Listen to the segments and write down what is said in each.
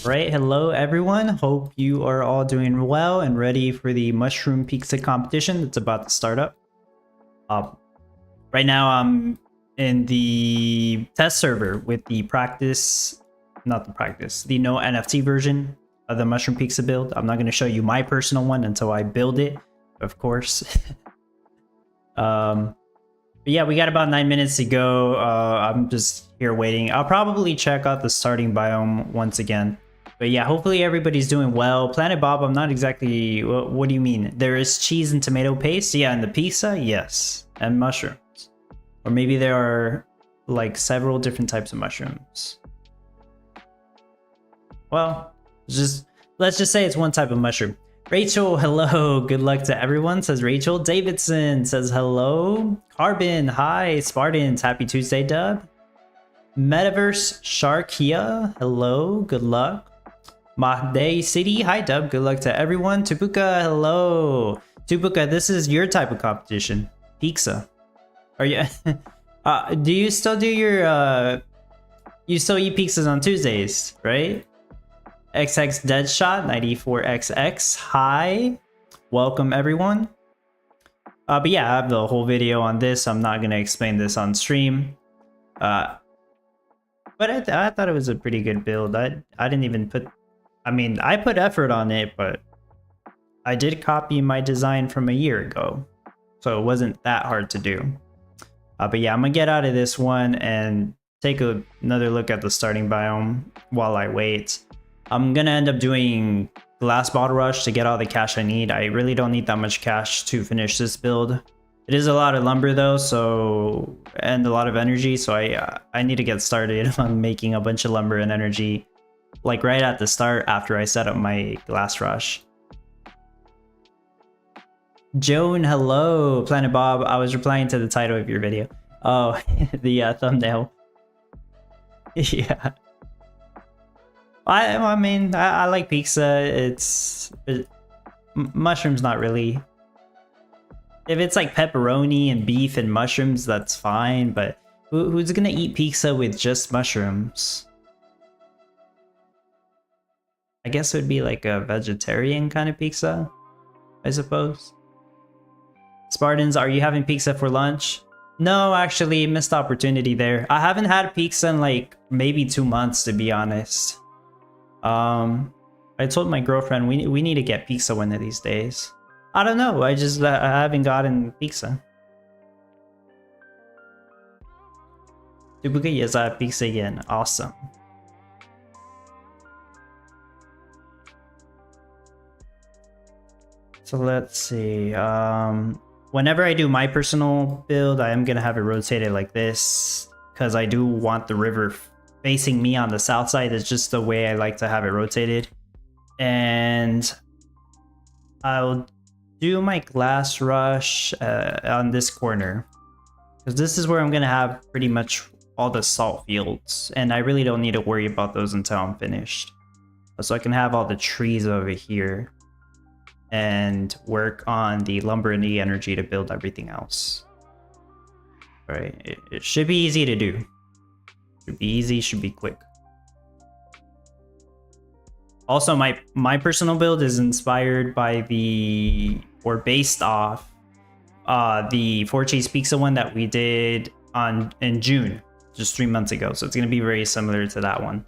Right, hello everyone. Hope you are all doing well and ready for the mushroom pizza competition that's about to start up. Right now I'm in the test server with the the no NFT version of the mushroom pizza build. I'm not going to show you my personal one until I build it, of course. But yeah, we got about 9 minutes to go. I'm just here waiting. I'll probably check out the starting biome once again. But yeah, hopefully everybody's doing well. Planet Bob, I'm not exactly... What do you mean? There is cheese and tomato paste? Yeah, and the pizza? Yes. And mushrooms. Or maybe there are like several different types of mushrooms. Well, let's just say it's one type of mushroom. Rachel, hello. Good luck to everyone, says Rachel. Davidson says hello. Carbon, hi. Spartans, happy Tuesday, dub. Metaverse Sharkia, hello. Good luck. Mahday City, hi dub, good luck to everyone. Tupuka, hello. Tupuka, this is your type of competition. Pizza. Are you do you still do your you still eat pizzas on Tuesdays, right? XX Deadshot 94XX, hi. Welcome everyone. But yeah, I have the whole video on this. I'm not gonna explain this on stream. But I thought it was a pretty good build. I didn't even put... I mean, I put effort on it, but I did copy my design from a year ago. So it wasn't that hard to do. But yeah, I'm gonna get out of this one and take another look at the starting biome while I wait. I'm gonna end up doing glass bottle rush to get all the cash I need. I really don't need that much cash to finish this build. It is a lot of lumber though, and a lot of energy, so I need to get started on making a bunch of lumber and energy, like right at the start after I set up my glass rush. Joan, hello. Planet Bob, I was replying to the title of your video. Oh, the thumbnail. Yeah. I mean, I like pizza. Mushrooms not really. If it's like pepperoni and beef and mushrooms, that's fine, but who's gonna eat pizza with just mushrooms? I guess it would be like a vegetarian kind of pizza, I suppose. Spartans, are you having pizza for lunch? No, actually, missed opportunity there. I haven't had pizza in like maybe 2 months, to be honest. I told my girlfriend we need to get pizza one of these days. I don't know, I haven't gotten pizza. Tubuka, yes, I have pizza again. Awesome. So let's see. Whenever I do my personal build, I am gonna have it rotated like this because I do want the river facing me on the south side. It's just the way I like to have it rotated. And I'll do my glass rush on this corner because this is where I'm gonna have pretty much all the salt fields, and I really don't need to worry about those until I'm finished. So I can have all the trees over here and work on the lumber and the energy to build everything else. All right, it should be easy to do. Should be easy, should be quick. Also, my personal build is inspired by based off the 4 Cheese Pizza one that we did in June, just 3 months ago. So it's gonna be very similar to that one.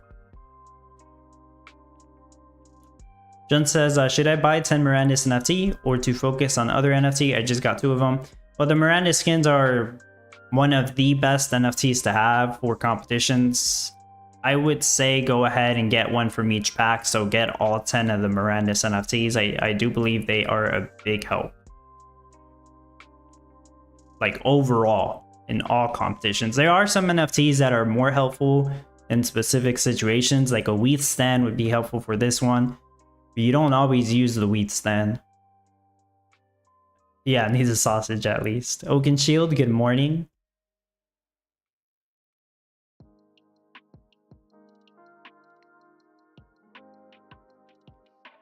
John says, should I buy 10 Mirandus NFT or to focus on other NFT? I just got 2 of them. Well, the Miranda skins are one of the best NFTs to have for competitions. I would say go ahead and get one from each pack, so get all 10 of the Mirandus NFTs. I do believe they are a big help. Like overall, in all competitions. There are some NFTs that are more helpful in specific situations, like a wheat stand would be helpful for this one. But you don't always use the wheat stand. Yeah, it needs a sausage at least. Oaken Shield, good morning.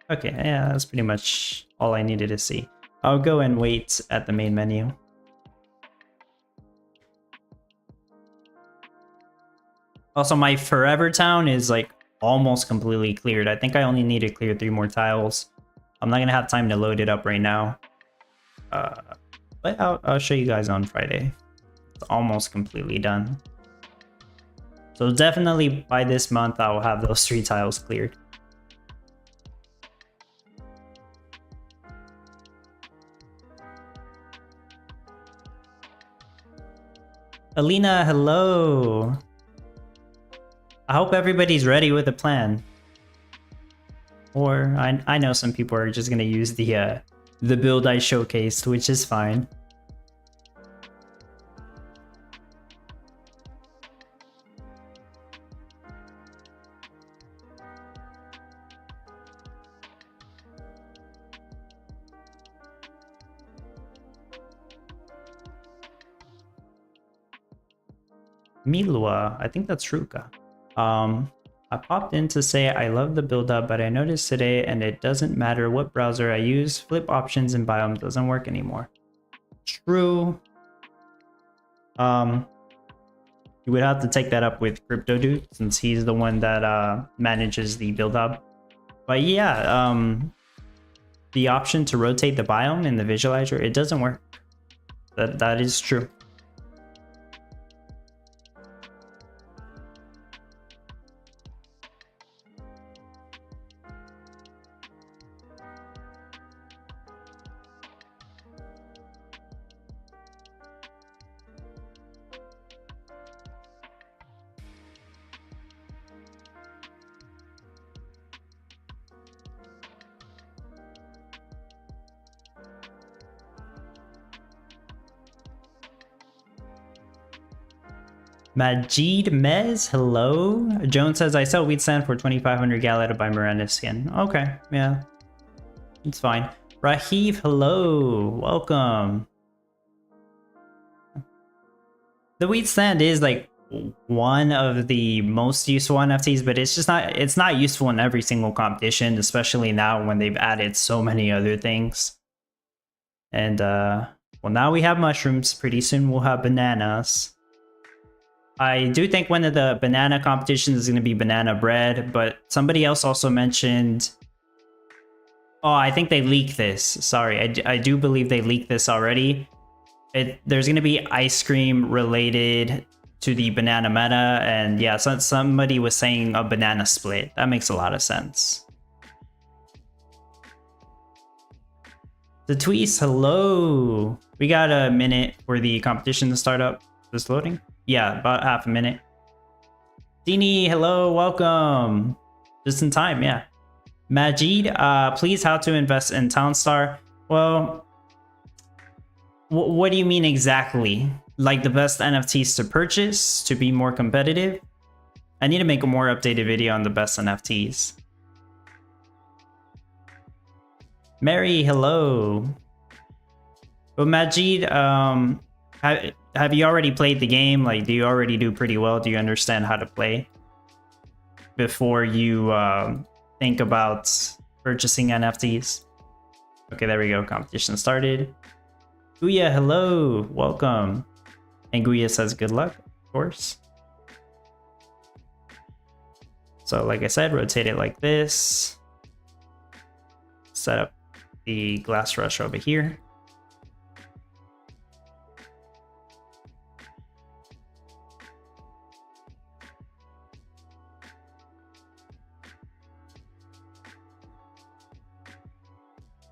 Okay, yeah, that's pretty much all I needed to see. I'll go and wait at the main menu. Also, my forever town is like almost completely cleared. I think I only need to clear 3 more tiles. I'm not gonna have time to load it up right now. But I'll show you guys on Friday. It's almost completely done. So definitely by this month, I'll have those 3 tiles cleared. Alina, hello. I hope everybody's ready with a plan. Or I know some people are just gonna use the build I showcased, which is fine. Milua, I think that's Ruka. I popped in to say I love the build up, but I noticed today, and it doesn't matter what browser I use, flip options in biome doesn't work anymore. True. You would have to take that up with Crypto Dude, since he's the one that manages the build up. But yeah, the option to rotate the biome in the visualizer, it doesn't work. That is true. Majid Mez, hello. Jones says I sell wheat sand for 2,500 Gala to buy Miranda skin. Okay, yeah, it's fine. Rahif, hello, welcome. The wheat sand is like one of the most useful NFTs, but it's not useful in every single competition, especially now when they've added so many other things. And well, now we have mushrooms. Pretty soon we'll have bananas. I do think one of the banana competitions is going to be banana bread, but somebody else also mentioned... Oh, I think they leaked this. Sorry, I do believe they leaked this already. There's going to be ice cream related to the banana meta, and yeah, somebody was saying a banana split. That makes a lot of sense. The tweets, hello. We got a minute for the competition to start up. Just loading? Yeah, about half a minute. Dini, hello, welcome. Just in time, yeah. Majid, please, how to invest in Townstar? Well, what do you mean exactly? Like the best NFTs to purchase to be more competitive? I need to make a more updated video on the best NFTs. Mary, hello. But Majid, have you already played the game? Like, do you already do pretty well? Do you understand how to play before you think about purchasing NFTs? Okay, there we go. Competition started. Guya, hello. Welcome. And Guya says good luck, of course. So like I said, rotate it like this. Set up the glass rush over here.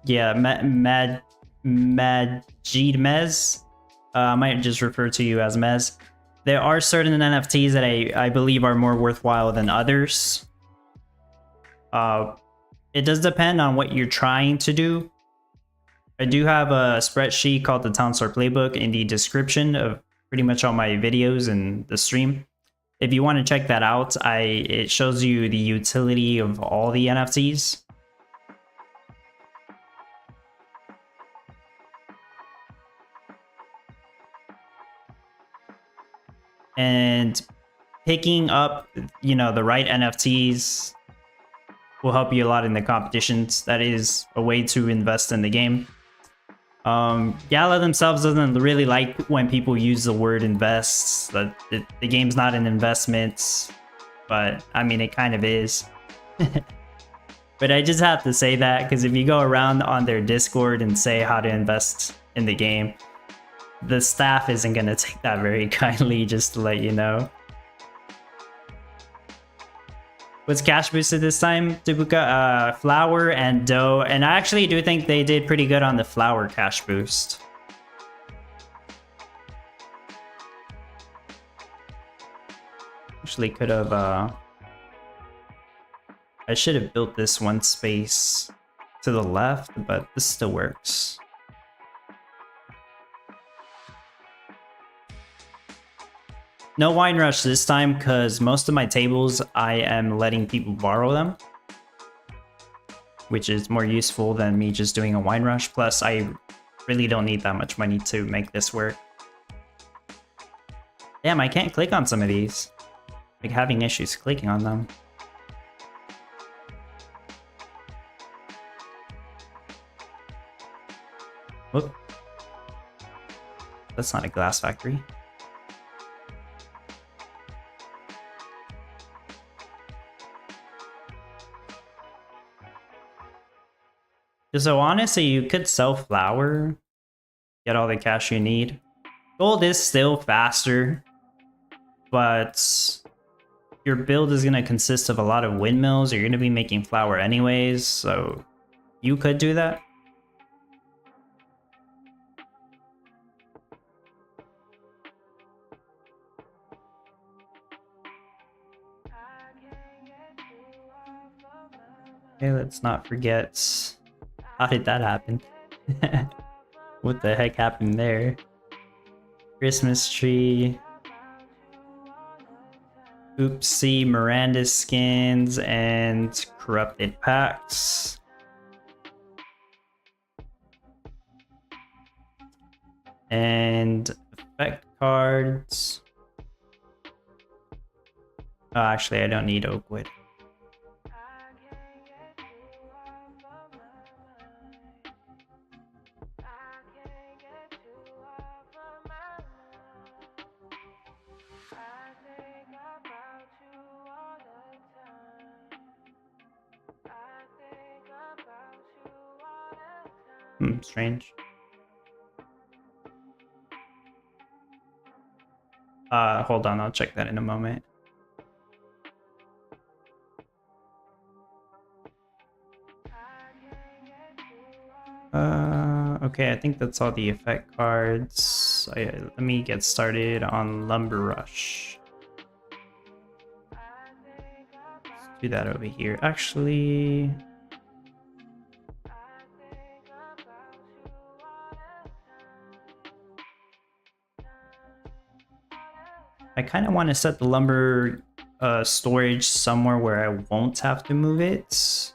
Yeah, Majid Mez. I might just refer to you as Mez. There are certain NFTs that I believe are more worthwhile than others. It does depend on what you're trying to do. I do have a spreadsheet called the Townstar Playbook in the description of pretty much all my videos and the stream. If you want to check that out, it shows you the utility of all the NFTs. And picking up, the right NFTs will help you a lot in the competitions. That is a way to invest in the game. Gala themselves doesn't really like when people use the word invest. That the game's not an investment. but I mean, it kind of is. But I just have to say that because if you go around on their Discord and say how to invest in the game, the staff isn't going to take that very kindly, just to let you know. What's cash boosted this time, Dabuka? Flour and dough. And I actually do think they did pretty good on the flour cash boost. Actually could have... I should have built this one space to the left, but this still works. No wine rush this time because most of my tables I am letting people borrow them, which is more useful than me just doing a wine rush. Plus, I really don't need that much money to make this work. Damn, I can't click on some of these. Like having issues clicking on them. Whoop. That's not a glass factory. So honestly, you could sell flour, get all the cash you need. Gold is still faster, but your build is going to consist of a lot of windmills. You're going to be making flour anyways, so you could do that. Okay, let's not forget. How did that happen? What the heck happened there? Christmas tree. Oopsie, Miranda skins and corrupted packs. And effect cards. Oh, actually, I don't need Oakwood. Strange. Hold on, I'll check that in a moment. Okay, I think that's all the effect cards. Let me get started on Lumber Rush. Let's do that over here. Actually... I kind of want to set the lumber storage somewhere where I won't have to move it.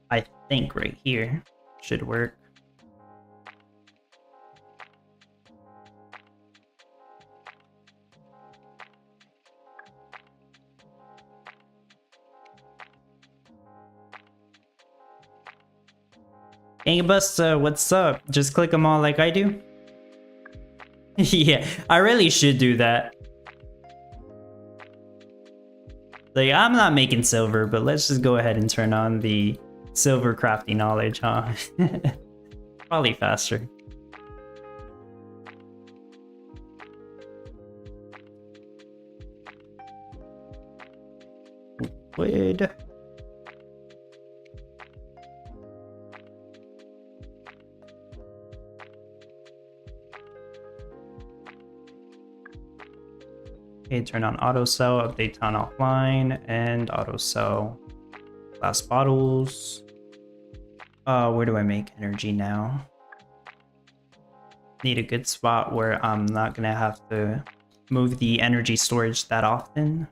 I think right here should work. Gangbust, what's up? Just click them all like I do? Yeah, I really should do that. Like, I'm not making silver, but let's just go ahead and turn on the silver crafting knowledge, huh? Probably faster. Wood. Okay, turn on auto sell, update on offline, and auto sell glass bottles. Where do I make energy now? Need a good spot where I'm not gonna have to move the energy storage that often.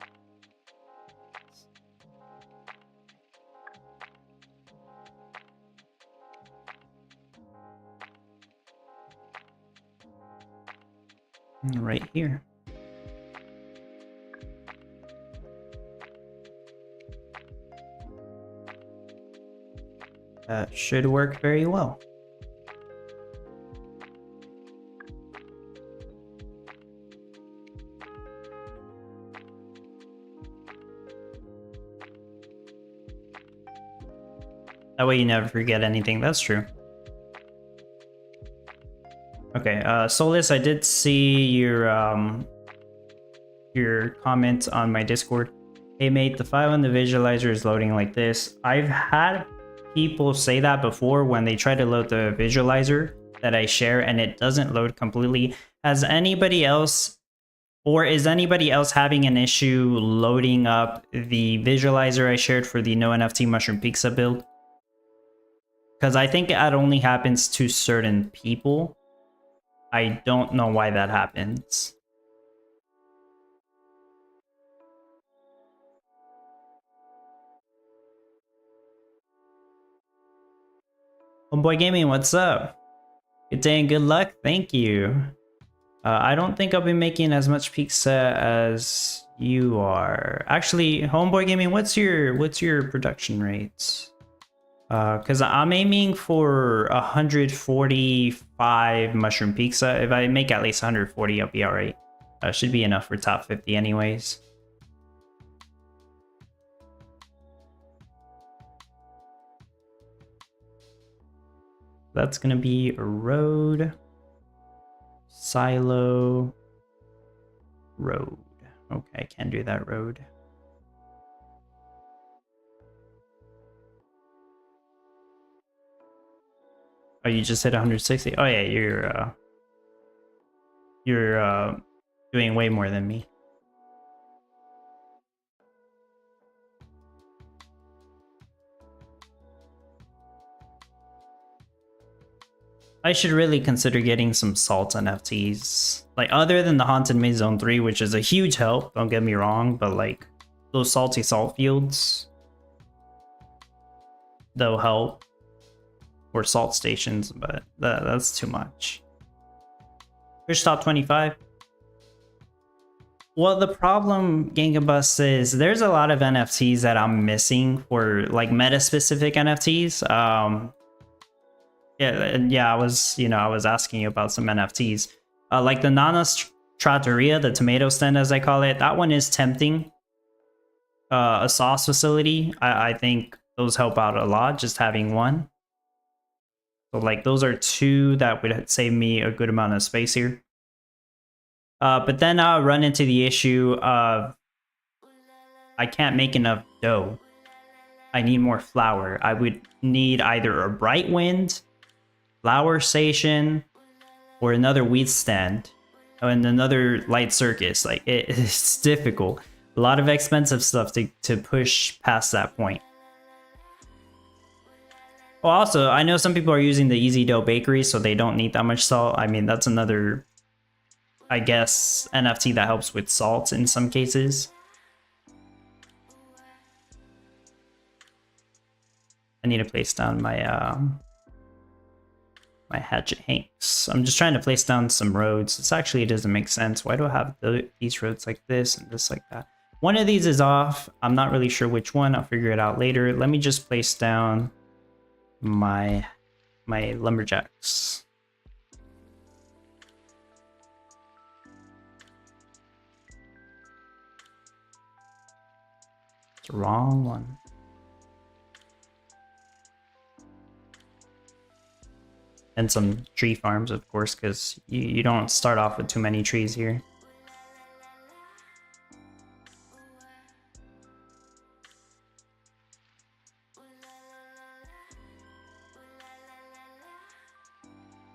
right here. That should work very well. That way you never forget anything. That's true. Okay, Solus, I did see your comment on my Discord. Hey mate, the file in the visualizer is loading like this. I've had people say that before when they try to load the visualizer that I share and it doesn't load completely. Has anybody else, or is anybody else having an issue loading up the visualizer I shared for the no NFT mushroom pizza build? Because I think that only happens to certain people. I don't know why that happens. Homeboy Gaming, what's up? Good day and good luck. Thank you. I don't think I'll be making as much pizza as you are. Actually, Homeboy Gaming, what's your production rates? Because I'm aiming for 145 mushroom pizza. If I make at least 140, I'll be alright. Should be enough for top 50 anyways. That's gonna be a road, silo, road. Okay, I can't do that road. Oh, you just hit 160. Oh yeah, you're doing way more than me. I should really consider getting some salt NFTs. Like, other than the Haunted Maze Zone 3, which is a huge help, don't get me wrong, but like, those salty salt fields, they'll help. Or salt stations, but that's too much. Push top 25. Well, the problem, Gangabus, is there's a lot of NFTs that I'm missing for like meta-specific NFTs. Yeah, I was asking you about some NFTs. Like the Nana's Trattoria, the tomato stand as I call it, that one is tempting. A sauce facility, I think those help out a lot, just having one. So like those are two that would save me a good amount of space here. But then I'll run into the issue of I can't make enough dough. I need more flour. I would need either a bright wind, flour station, or another wheat stand, and another light circus. Like it's difficult. A lot of expensive stuff to push past that point. Well, also, I know some people are using the Easy Dough Bakery, so they don't need that much salt. I mean, that's another, I guess, NFT that helps with salt in some cases. I need to place down my my hatchet hanks. I'm just trying to place down some roads. This actually doesn't make sense. Why do I have these roads like this and this like that? One of these is off. I'm not really sure which one. I'll figure it out later. Let me just place down my lumberjacks. It's the wrong one. And some tree farms, of course, because you don't start off with too many trees here.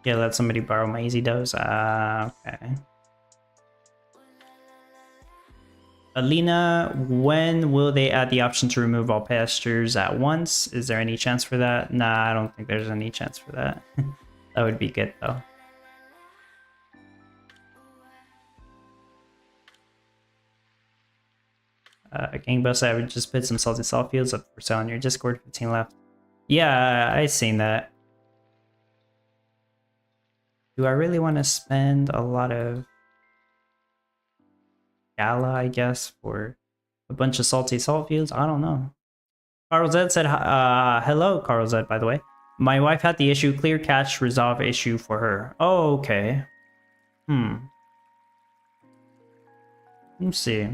Yeah, let somebody borrow my easy doughs. Okay. Alina, when will they add the option to remove all pastures at once? Is there any chance for that? Nah, I don't think there's any chance for that. That would be good though. Gangbus, I would just put some salty salt fields up for sale on your Discord. 15 left. Yeah, I seen that. Do I really want to spend a lot of Gala, I guess, for a bunch of salty salt fields. I don't know. Carl Z said, hello, Carl Z, by the way. My wife had the issue, clear cache, resolve issue for her. Oh, okay. Let's see.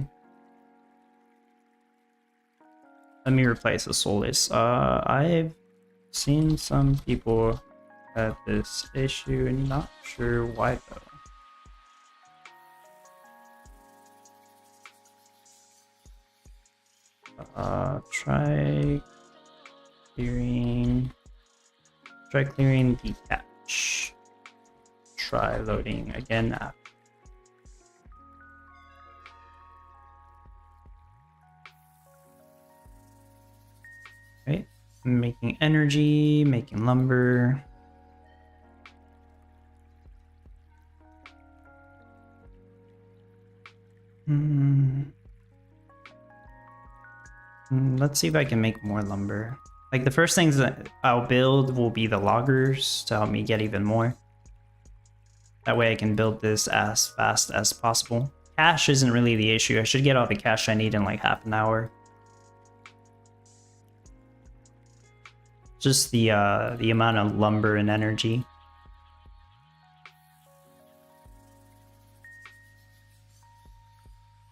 Let me replace the soulless. I've seen some people have this issue and not sure why though. Try clearing the cache. Try loading again after. Right, making energy, making lumber. Let's see if I can make more lumber. Like the first things that I'll build will be the loggers to help me get even more. That way I can build this as fast as possible. Cash isn't really the issue. I should get all the cash I need in like half an hour. Just the amount of lumber and energy.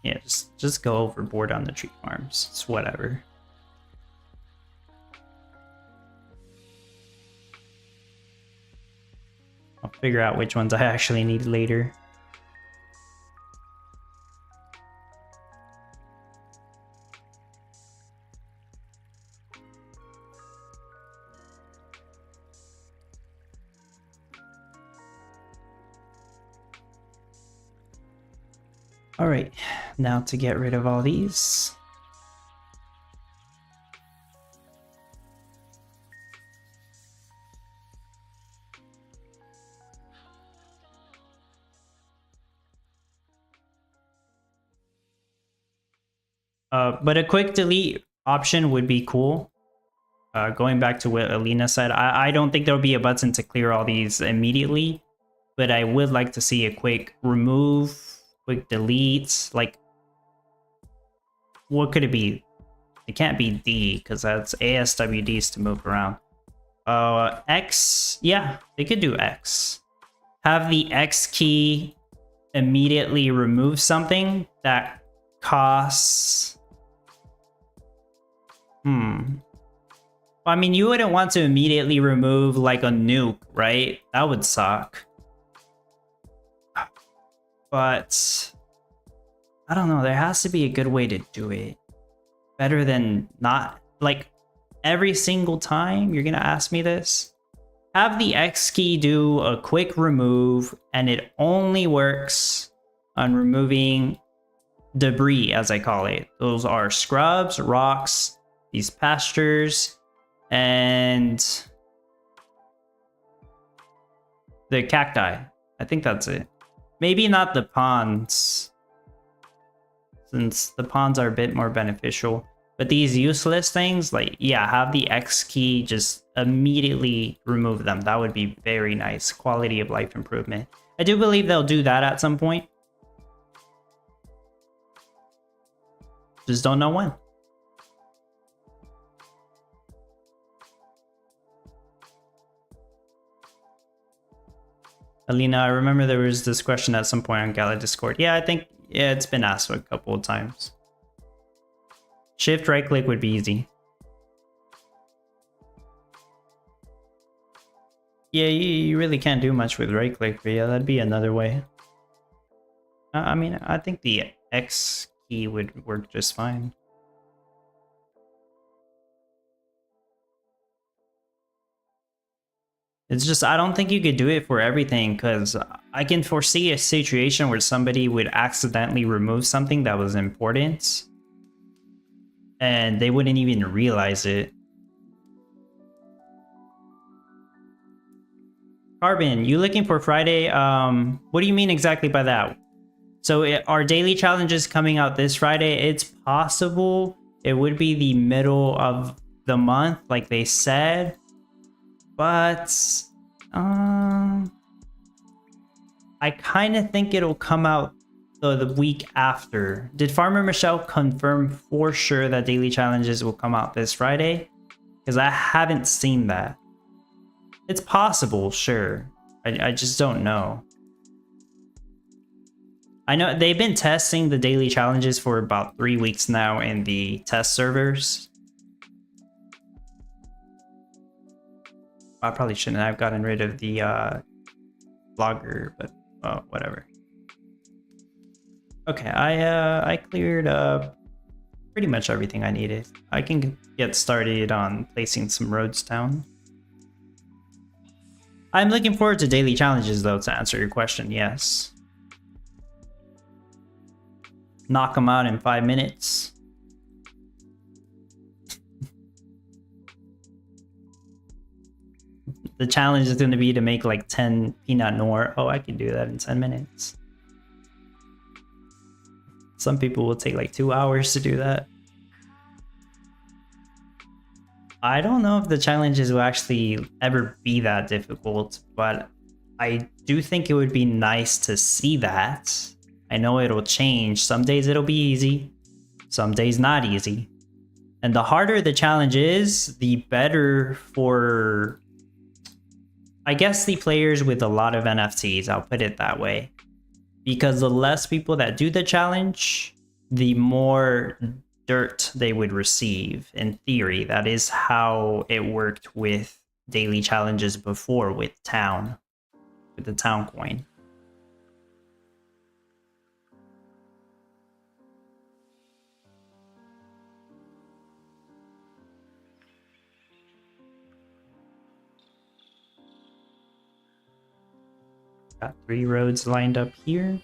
Yeah, just go overboard on the tree farms. It's whatever. I'll figure out which ones I actually need later. All right, now to get rid of all these. But a quick delete option would be cool. Going back to what Alina said, I don't think there'll be a button to clear all these immediately, but I would like to see a quick remove, quick delete. Like, what could it be? It can't be D because that's ASWDs to move around. X, yeah, they could do X. Have the X key immediately remove something that costs. I mean, you wouldn't want to immediately remove like a nuke, right? That would suck. But I don't know, there has to be a good way to do it. Better than not, like every single time you're gonna ask me this. Have the X key do a quick remove, and it only works on removing debris, as I call it. Those are scrubs, rocks, these pastures, and the cacti. I think that's it. Maybe not the ponds, since the ponds are a bit more beneficial. But these useless things, like, yeah, have the X key just immediately remove them. That would be very nice. Quality of life improvement. I do believe they'll do that at some point. Just don't know when. Alina, I remember there was this question at some point on Gala Discord. Yeah, I think it's been asked a couple of times. Shift right click would be easy. Yeah, you really can't do much with right click, but yeah, that'd be another way. I mean, I think the X key would work just fine. It's just, I don't think you could do it for everything, because I can foresee a situation where somebody would accidentally remove something that was important and they wouldn't even realize it. Carbon, you looking for Friday? What do you mean exactly by that? So are daily challenges coming out this Friday? It's possible. It would be the middle of the month, like they said. But I kind of think it'll come out the week after. Did Farmer Michelle confirm for sure that daily challenges will come out this Friday? Because I haven't seen that. It's possible, sure. I just don't know. I know they've been testing the daily challenges for about 3 weeks now in the test servers. I probably shouldn't have gotten rid of the blogger, but whatever. Okay, I cleared pretty much everything I needed. I can get started on placing some roads down. I'm looking forward to daily challenges, though, to answer your question, yes. Knock them out in 5 minutes. The challenge is going to be to make like 10 peanut noir. Oh, I can do that in 10 minutes. Some people will take like 2 hours to do that. I don't know if the challenges will actually ever be that difficult, but I do think it would be nice to see that. I know it'll change. Some days it'll be easy, some days not easy. And the harder the challenge is, the better for, I guess, the players with a lot of NFTs, I'll put it that way. Because the less people that do the challenge, the more dirt they would receive. In theory, that is how it worked with daily challenges before with the town coin. Got 3 roads lined up here.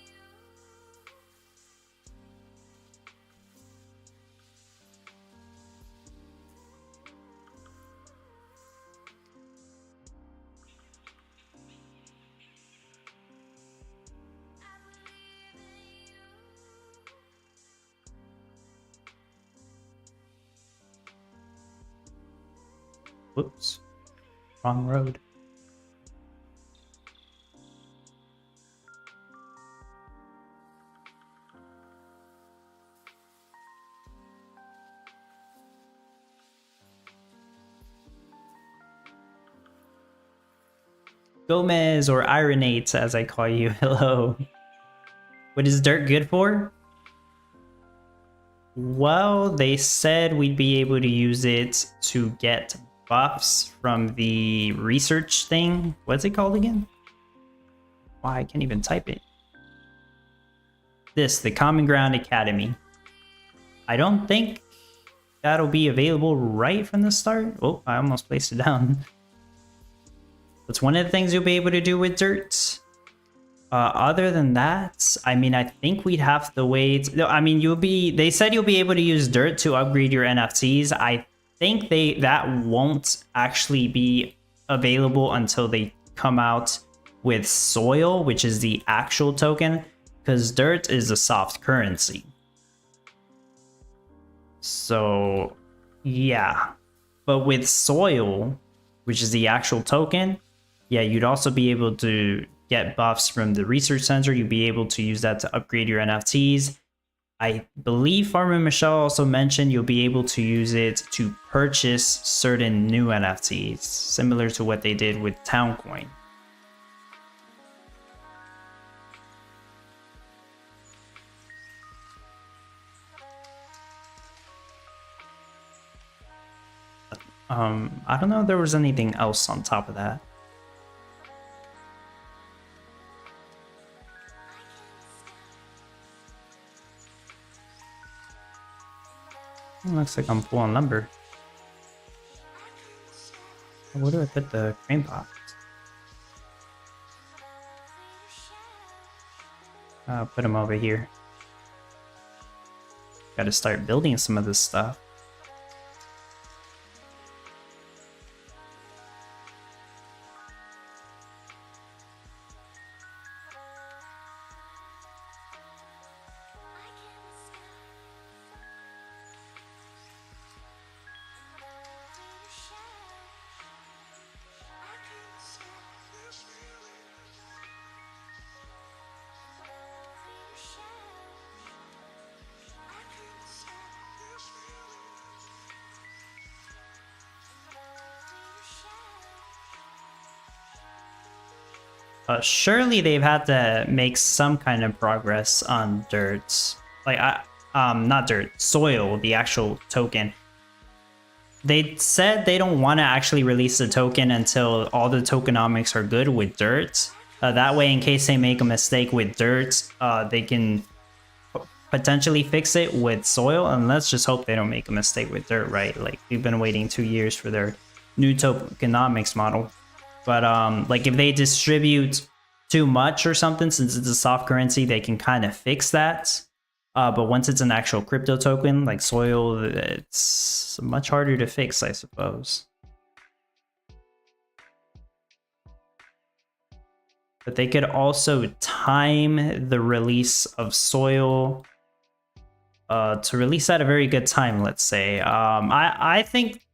Whoops, wrong road. Gomez, or Ironates as I call you, hello. What is dirt good for? Well, they said we'd be able to use it to get buffs from the research thing. What's it called again? Why, I can't even type it. The Common Ground Academy. I don't think that'll be available right from the start. Oh, I almost placed it down. That's one of the things you'll be able to do with dirt. Other than that, I mean, I think we'd have to wait. No, I mean, they said you'll be able to use dirt to upgrade your NFTs. I think that won't actually be available until they come out with soil, which is the actual token, because dirt is a soft currency. So yeah, but with soil, which is the actual token, yeah, you'd also be able to get buffs from the research center. You'd be able to use that to upgrade your NFTs. I believe Farmer Michelle also mentioned you'll be able to use it to purchase certain new NFTs, similar to what they did with Towncoin. I don't know if there was anything else on top of that. Looks like I'm full on lumber. Where do I put the crane box? I'll put them over here. Gotta start building some of this stuff. Surely they've had to make some kind of progress on dirt. Like, not dirt, soil, the actual token. They said they don't want to actually release the token until all the tokenomics are good with dirt. That way, in case they make a mistake with dirt, they can potentially fix it with soil. And let's just hope they don't make a mistake with dirt, right? Like, we've been waiting 2 years for their new tokenomics model. But like if they distribute too much or something, since it's a soft currency, they can kind of fix that. But once it's an actual crypto token like soil, it's much harder to fix, I suppose. But they could also time the release of soil to release at a very good time, let's say. I think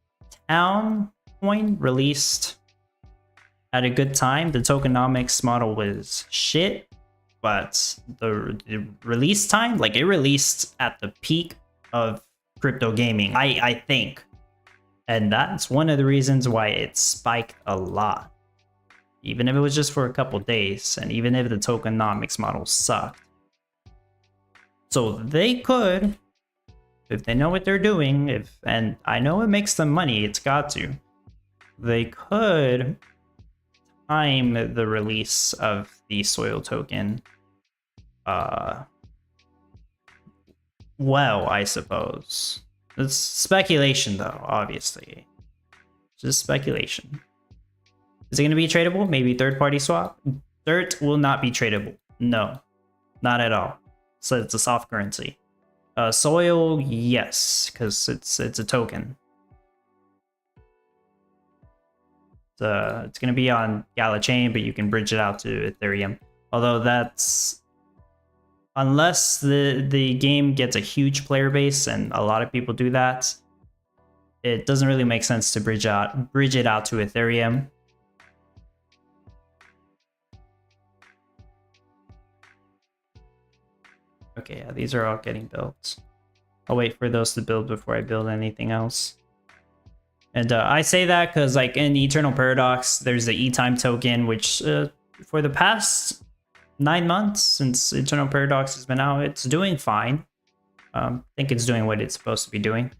Town Coin released at a good time. The tokenomics model was shit, but the release time, like it released at the peak of crypto gaming, I think. And that's one of the reasons why it spiked a lot. Even if it was just for a couple days, and even if the tokenomics model sucked. So they could, if they know what they're doing, and I know it makes them money, it's got to. They could time the release of the soil token well, I suppose. It's speculation though, obviously. Just speculation. Is it going to be tradable? Maybe third-party swap? Dirt will not be tradable. No, not at all. So it's a soft currency. Soil, yes, because it's a token. It's going to be on Gala chain, but you can bridge it out to Ethereum. Although that's, unless the game gets a huge player base, and a lot of people do that, it doesn't really make sense to bridge it out to Ethereum. Okay, yeah, these are all getting built. I'll wait for those to build before I build anything else. And I say that because, like, in Eternal Paradox, there's the E-Time token, which for the past 9 months since Eternal Paradox has been out, it's doing fine. I think it's doing what it's supposed to be doing.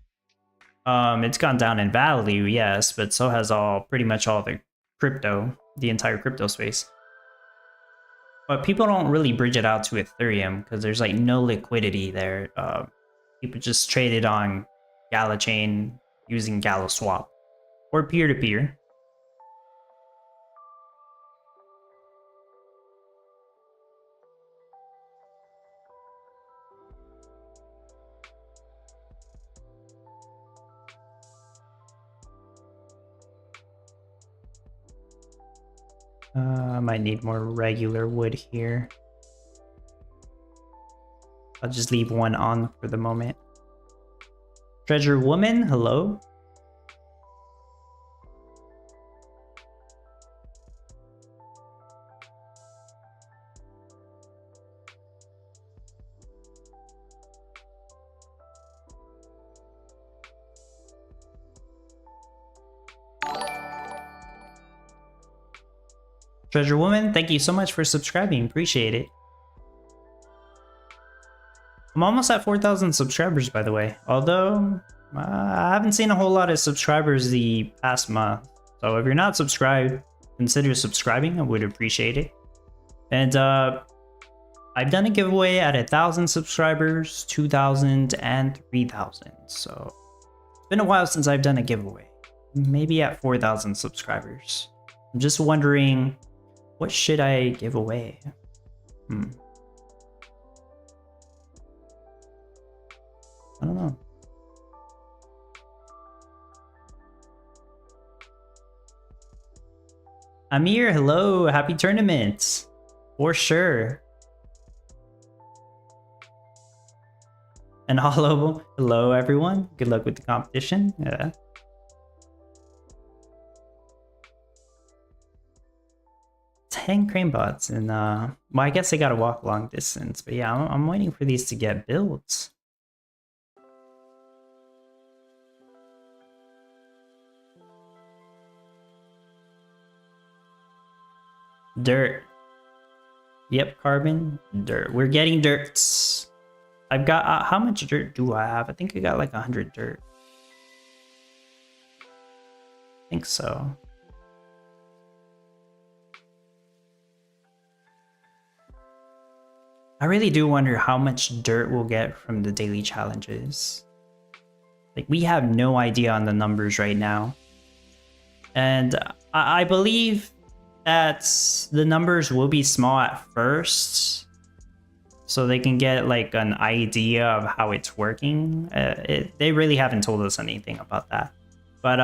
It's gone down in value, yes, but so has pretty much all the crypto, the entire crypto space. But people don't really bridge it out to Ethereum because there's like no liquidity there. People just trade it on Gala chain using Gala swap or peer-to-peer. I might need more regular wood here. I'll just leave one on for the moment. Treasure Woman, hello. Treasure Woman, thank you so much for subscribing. Appreciate it. I'm almost at 4,000 subscribers, by the way. Although, I haven't seen a whole lot of subscribers the past month. So if you're not subscribed, consider subscribing. I would appreciate it. And I've done a giveaway at 1,000 subscribers, 2,000, and 3,000. So it's been a while since I've done a giveaway. Maybe at 4,000 subscribers. I'm just wondering, what should I give away? I don't know. Amir, hello. Happy tournament. For sure. And hello everyone. Good luck with the competition. Yeah. Ten crane bots, and well, I guess they gotta walk long distance, but yeah, I'm waiting for these to get built. Dirt. Yep, carbon, dirt. We're getting dirts. I've got, how much dirt do I have? I think I got like 100 dirt. I think so. I really do wonder how much dirt we'll get from the daily challenges. Like, we have no idea on the numbers right now. And I believe that the numbers will be small at first, so they can get like an idea of how it's working. They really haven't told us anything about that. But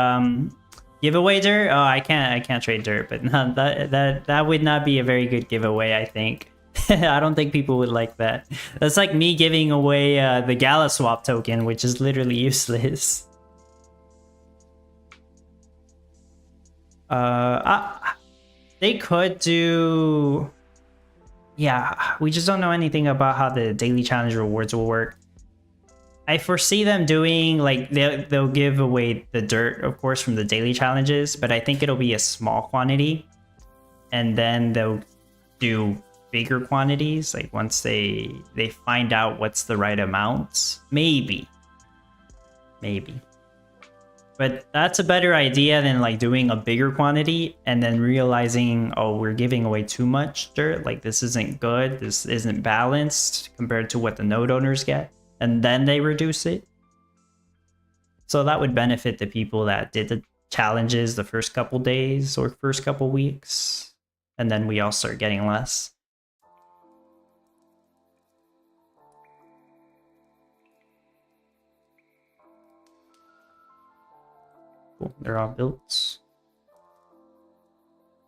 giveaway dirt? Oh, I can't trade dirt, but no, that would not be a very good giveaway, I think. I don't think people would like that. That's like me giving away the Gala swap token, which is literally useless. They could do... Yeah, we just don't know anything about how the daily challenge rewards will work. I foresee them doing, like, they'll give away the dirt, of course, from the daily challenges, but I think it'll be a small quantity. And then they'll do bigger quantities, like once they find out what's the right amount. Maybe. But that's a better idea than like doing a bigger quantity and then realizing, oh, we're giving away too much dirt. Like, this isn't good. This isn't balanced compared to what the node owners get. And then they reduce it. So that would benefit the people that did the challenges the first couple days or first couple weeks. And then we all start getting less. Cool, they're all built.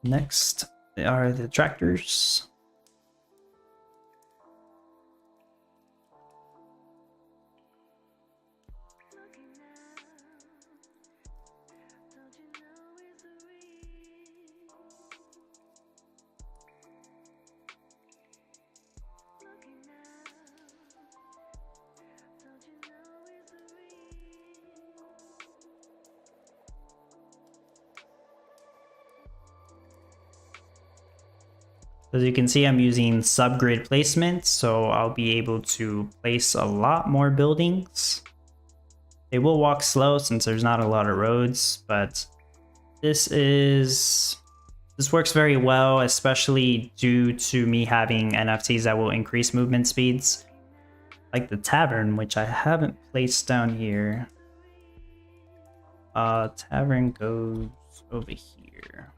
Next are the tractors. As you can see, I'm using subgrid placement, so I'll be able to place a lot more buildings. They will walk slow since there's not a lot of roads, but this works very well, especially due to me having NFTs that will increase movement speeds. Like the tavern, which I haven't placed down here. Tavern goes over here.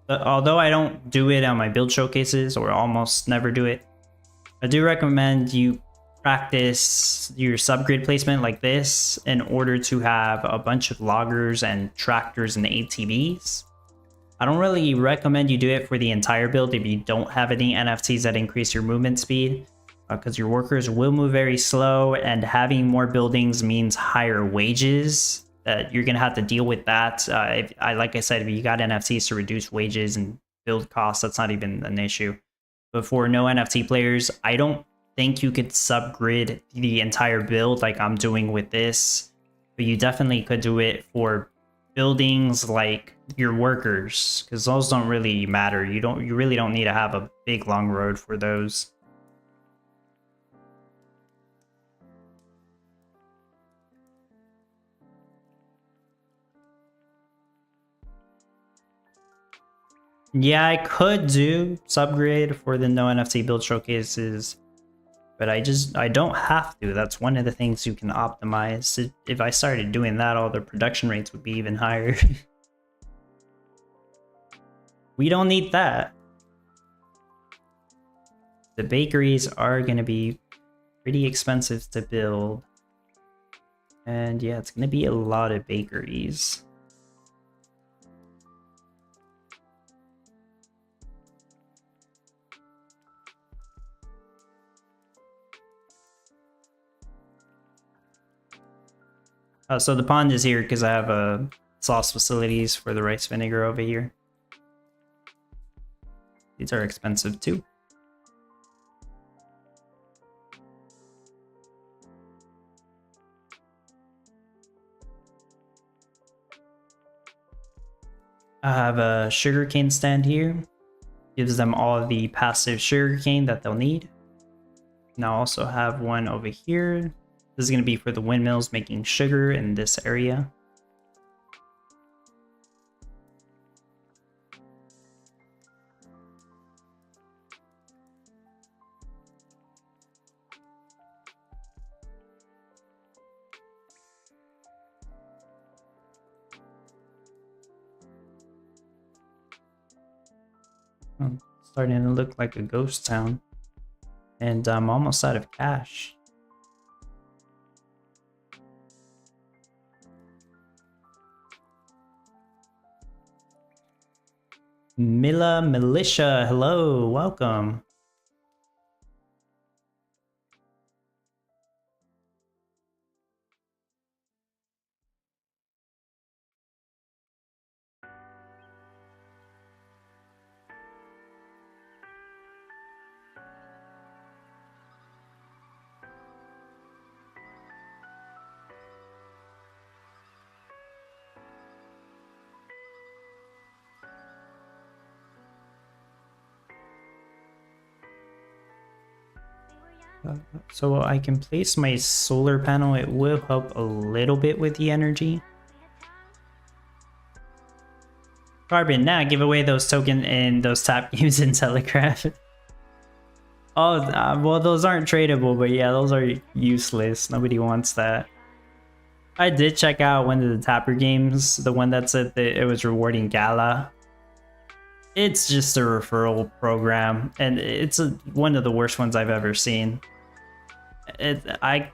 But although I don't do it on my build showcases, or almost never do it, I do recommend you practice your subgrid placement like this in order to have a bunch of loggers and tractors and ATVs. I don't really recommend you do it for the entire build if you don't have any NFTs that increase your movement speed, because your workers will move very slow, and having more buildings means higher wages. You're gonna have to deal with that. Like I said, if you got NFTs to reduce wages and build costs, that's not even an issue. But for no NFT players, I don't think you could subgrid the entire build like I'm doing with this. But you definitely could do it for buildings like your workers, because those don't really matter. You really don't need to have a big long road for those. Yeah, I could do subgrid for the no NFT build showcases, but I don't have to. That's one of the things you can optimize. If I started doing that, all the production rates would be even higher. We don't need that. The bakeries are going to be pretty expensive to build. And yeah, it's going to be a lot of bakeries. So the pond is here because I have sauce facilities for the rice vinegar over here. These are expensive too. I have a sugarcane stand here. Gives them all the passive sugarcane that they'll need. And I also have one over here. This is going to be for the windmills making sugar in this area. Starting to look like a ghost town. And I'm almost out of cash. Mila Militia, hello, welcome. So I can place my solar panel. It will help a little bit with the energy. Carbon, now give away those token and those tap games in Telegraph. Oh, well, those aren't tradable, but yeah, those are useless. Nobody wants that. I did check out one of the Tapper games, the one that said that it was rewarding Gala. It's just a referral program, and it's one of the worst ones I've ever seen. I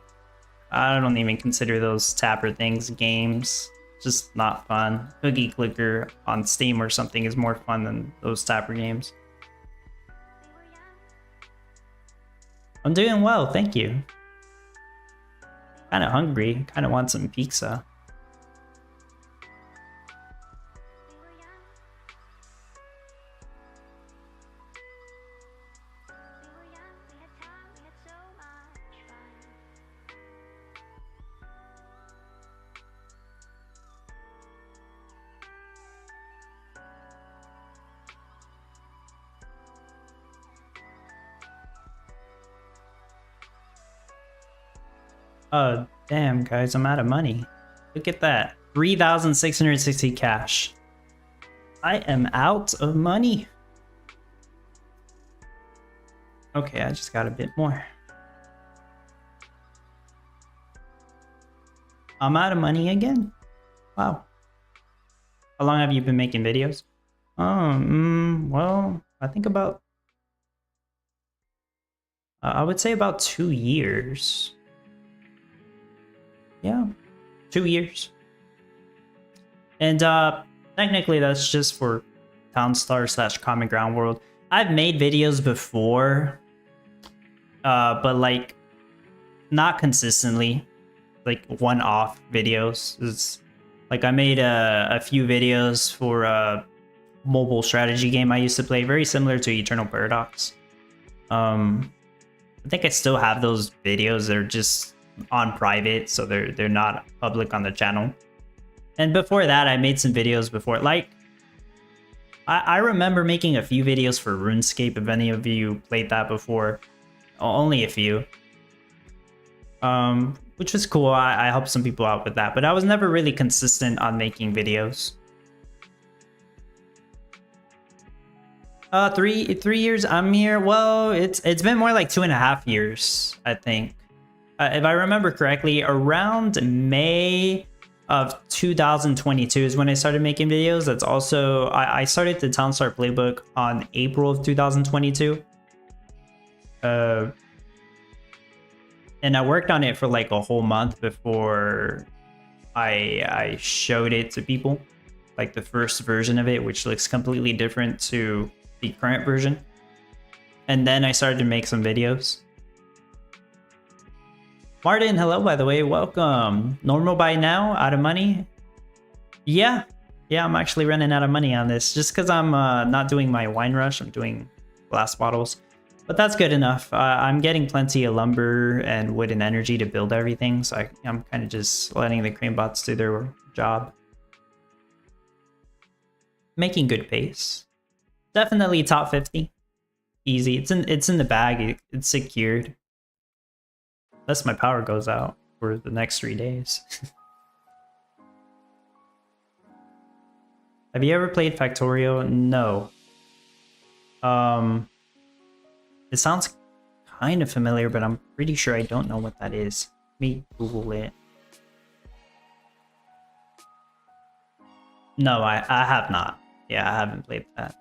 don't even consider those Tapper things games. Just not fun. Cookie Clicker on Steam or something is more fun than those Tapper games. I'm doing well, thank you. Kinda hungry, kinda want some pizza. Oh, damn, guys, I'm out of money. Look at that. 3,660 cash. I am out of money. Okay, I just got a bit more. I'm out of money again. Wow. How long have you been making videos? Well, I think about... I would say about 2 years. Yeah, 2 years. And technically that's just for Townstar / Common Ground World. I've made videos before, but like not consistently, like one-off videos. It's like I made a few videos for a mobile strategy game I used to play, very similar to Eternal Paradox. I think I still have those videos. They're just on private, so they're not public on the channel. And before that, I made some videos before. Like, I remember making a few videos for RuneScape, if any of you played that before. Only a few. Which was cool. I helped some people out with that, but I was never really consistent on making videos. 3 years I'm here. Well, it's been more like 2.5 years, I think. If I remember correctly, around May of 2022 is when I started making videos. That's also, I started the Townstar playbook on April of 2022. And I worked on it for like a whole month before I showed it to people. Like the first version of it, which looks completely different to the current version. And then I started to make some videos. Martin, hello, by the way, welcome. Normal by now, out of money? Yeah, I'm actually running out of money on this just because I'm not doing my wine rush. I'm doing glass bottles, but that's good enough. I'm getting plenty of lumber and wood and energy to build everything, so I'm kind of just letting the cream bots do their job. making good pace. Definitely top 50. Easy. It's in the bag. It's secured. Unless my power goes out for the next 3 days. Have you ever played Factorio? No. It sounds kind of familiar, but I'm pretty sure I don't know what that is. Let me Google it. No, I have not. Yeah, I haven't played that.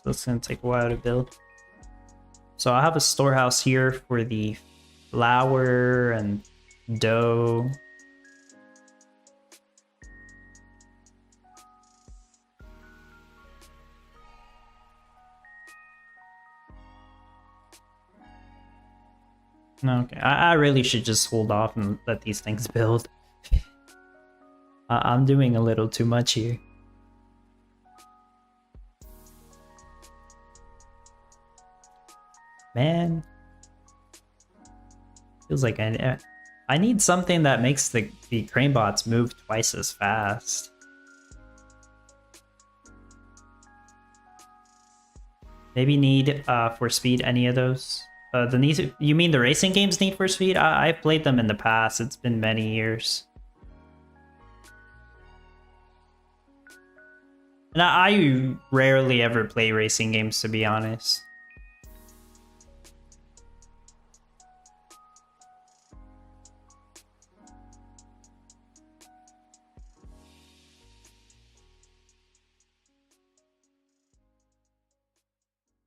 That's gonna take a while to build. So I have a storehouse here for the flour and dough. Okay, I really should just hold off and let these things build. I'm doing a little too much here. Man, feels like I need something that makes the crane bots move twice as fast. Maybe need for speed any of those. You mean the racing games need for speed? I've played them in the past. It's been many years. And I rarely ever play racing games, to be honest.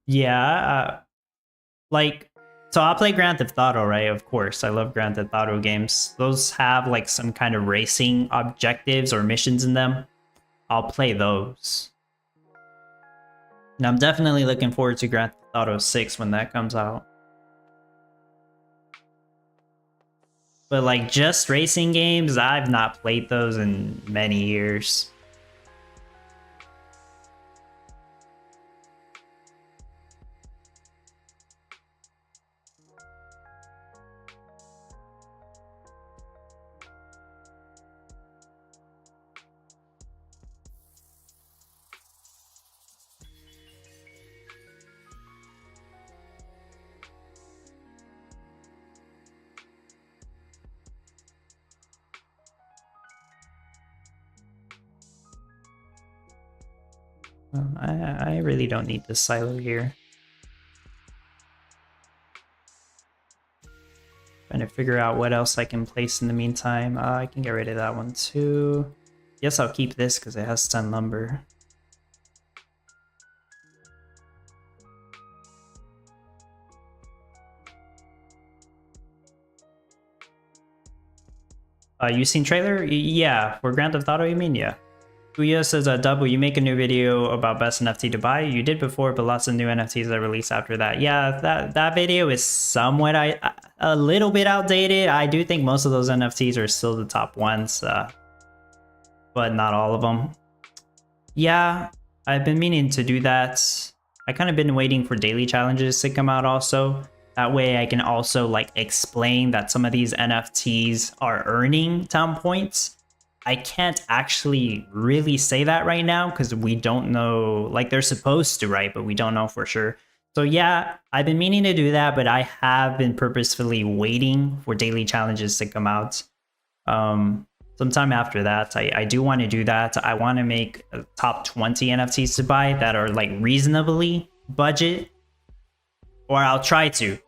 Yeah, like, so I'll play Grand Theft Auto, right? Of course, I love Grand Theft Auto games. Those have like some kind of racing objectives or missions in them. I'll play those. And I'm definitely looking forward to Grand Theft Auto 6 when that comes out. But like just racing games, I've not played those in many years. I really don't need this silo here. Trying to figure out what else I can place in the meantime. I can get rid of that one too. Guess I'll keep this because it has 10 lumber. You seen trailer? Yeah, for Grand Theft Auto, you mean? Yeah. Guya says, Double, you make a new video about best NFT to buy. You did before, but lots of new NFTs are released after that. Yeah, that video is somewhat a little bit outdated. I do think most of those NFTs are still the top ones, but not all of them. Yeah, I've been meaning to do that. I kind of been waiting for daily challenges to come out also. That way I can also like explain that some of these NFTs are earning town points. I can't actually really say that right now because we don't know, like they're supposed to, right? But we don't know for sure. So yeah, I've been meaning to do that, but I have been purposefully waiting for daily challenges to come out. Sometime after that, I do want to do that. I want to make top 20 NFTs to buy that are like reasonably budget, or I'll try to.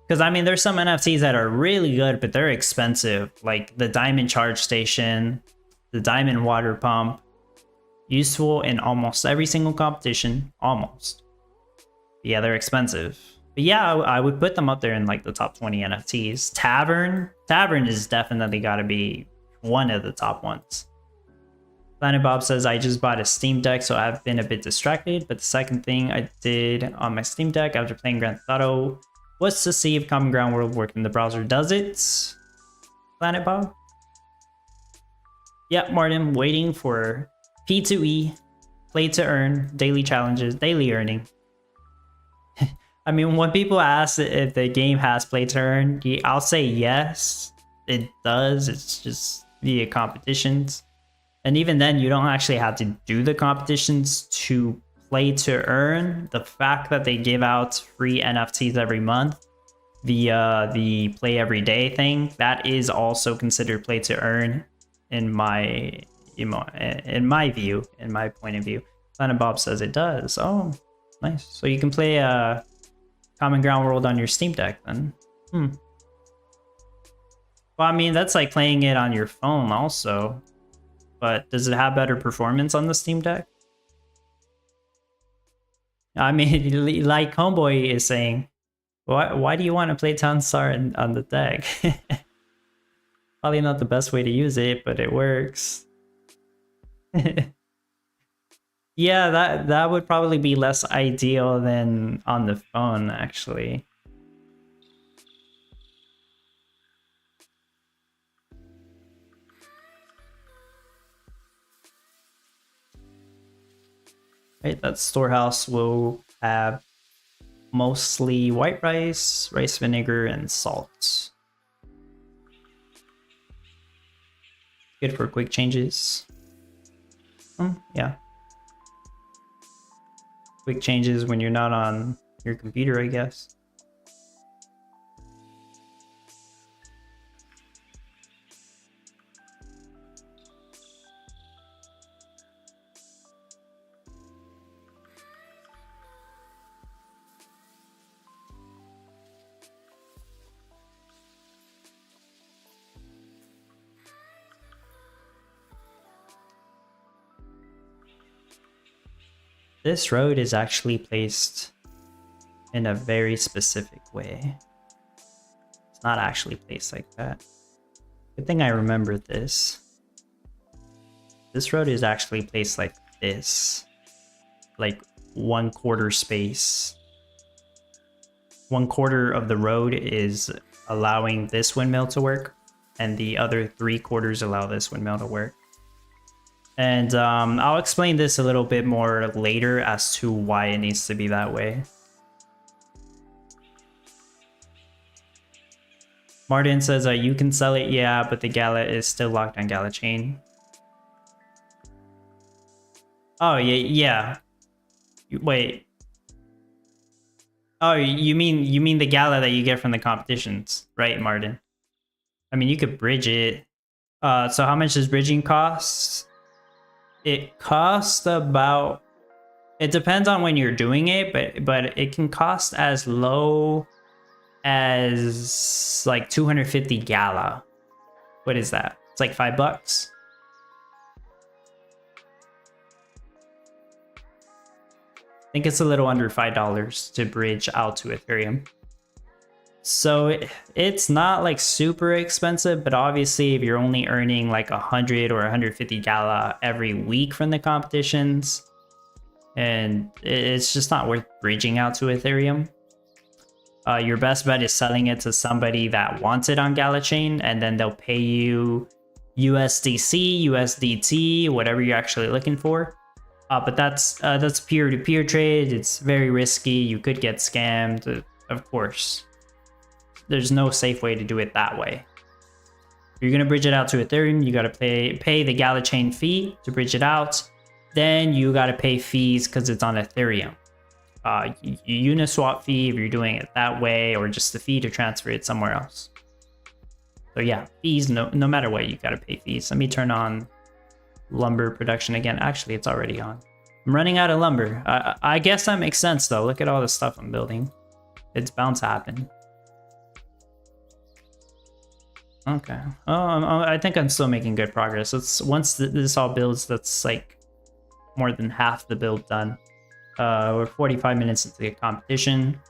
Because I mean, there's some NFTs that are really good, but they're expensive. Like the Diamond Charge Station, the Diamond Water Pump, useful in almost every single competition, almost. Yeah, they're expensive. But yeah, I would put them up there in like the top 20 NFTs. Tavern is definitely got to be one of the top ones. Planet Bob says, I just bought a Steam Deck, so I've been a bit distracted. But the second thing I did on my Steam Deck after playing Grand Theft Auto was to see if Common Ground World worked in the browser. Does it? Planet Bob? Yep, Martin, waiting for P2E, play to earn, daily challenges, daily earning. I mean, when people ask if the game has play to earn, I'll say yes, it does. It's just via competitions. And even then, you don't actually have to do the competitions to play to earn. The fact that they give out free NFTs every month via the play every day thing, that is also considered play to earn in my view, in my point of view. Planet Bob says it does. Oh, nice. So you can play Common Ground World on your Steam Deck then. Well, I mean, that's like playing it on your phone also. But does it have better performance on the Steam Deck? I mean, like Homeboy is saying, why do you want to play Townstar on the deck? Probably not the best way to use it, but it works. Yeah, that would probably be less ideal than on the phone, actually. Right, that storehouse will have mostly white rice, rice vinegar, and salt. Good for quick changes. Yeah. Quick changes when you're not on your computer, I guess. This road is actually placed in a very specific way. It's not actually placed like that. Good thing I remembered this. This road is actually placed like this. Like 1/4 space. 1/4 of the road is allowing this windmill to work, and the other 3/4 allow this windmill to work. And I'll explain this a little bit more later as to why it needs to be that way. Martin says you can sell it, yeah, but the Gala is still locked on Gala chain. Oh, yeah. Wait. Oh, you mean the Gala that you get from the competitions, right, Martin? I mean, you could bridge it. So how much does bridging cost? It costs about... It depends on when you're doing it, but it can cost as low as like 250 Gala. What is that? It's like $5. I think it's a little under $5 to bridge out to Ethereum. So it's not like super expensive, but obviously if you're only earning like 100 or 150 Gala every week from the competitions, and it's just not worth bridging out to Ethereum. Your best bet is selling it to somebody that wants it on Gala chain, and then they'll pay you USDC, USDT, whatever you're actually looking for. But that's peer-to-peer trade. It's very risky. You could get scammed, of course. There's no safe way to do it that way. If you're gonna bridge it out to Ethereum, you gotta pay the Gala chain fee to bridge it out. Then you gotta pay fees because it's on Ethereum. Uniswap fee if you're doing it that way, or just the fee to transfer it somewhere else. So yeah, fees, no matter what, you gotta pay fees. Let me turn on lumber production again. Actually, it's already on. I'm running out of lumber. I guess that makes sense though. Look at all the stuff I'm building. It's bound to happen. Okay. I think I'm still making good progress. Once this all builds, that's like more than half the build done. We're 45 minutes into the competition.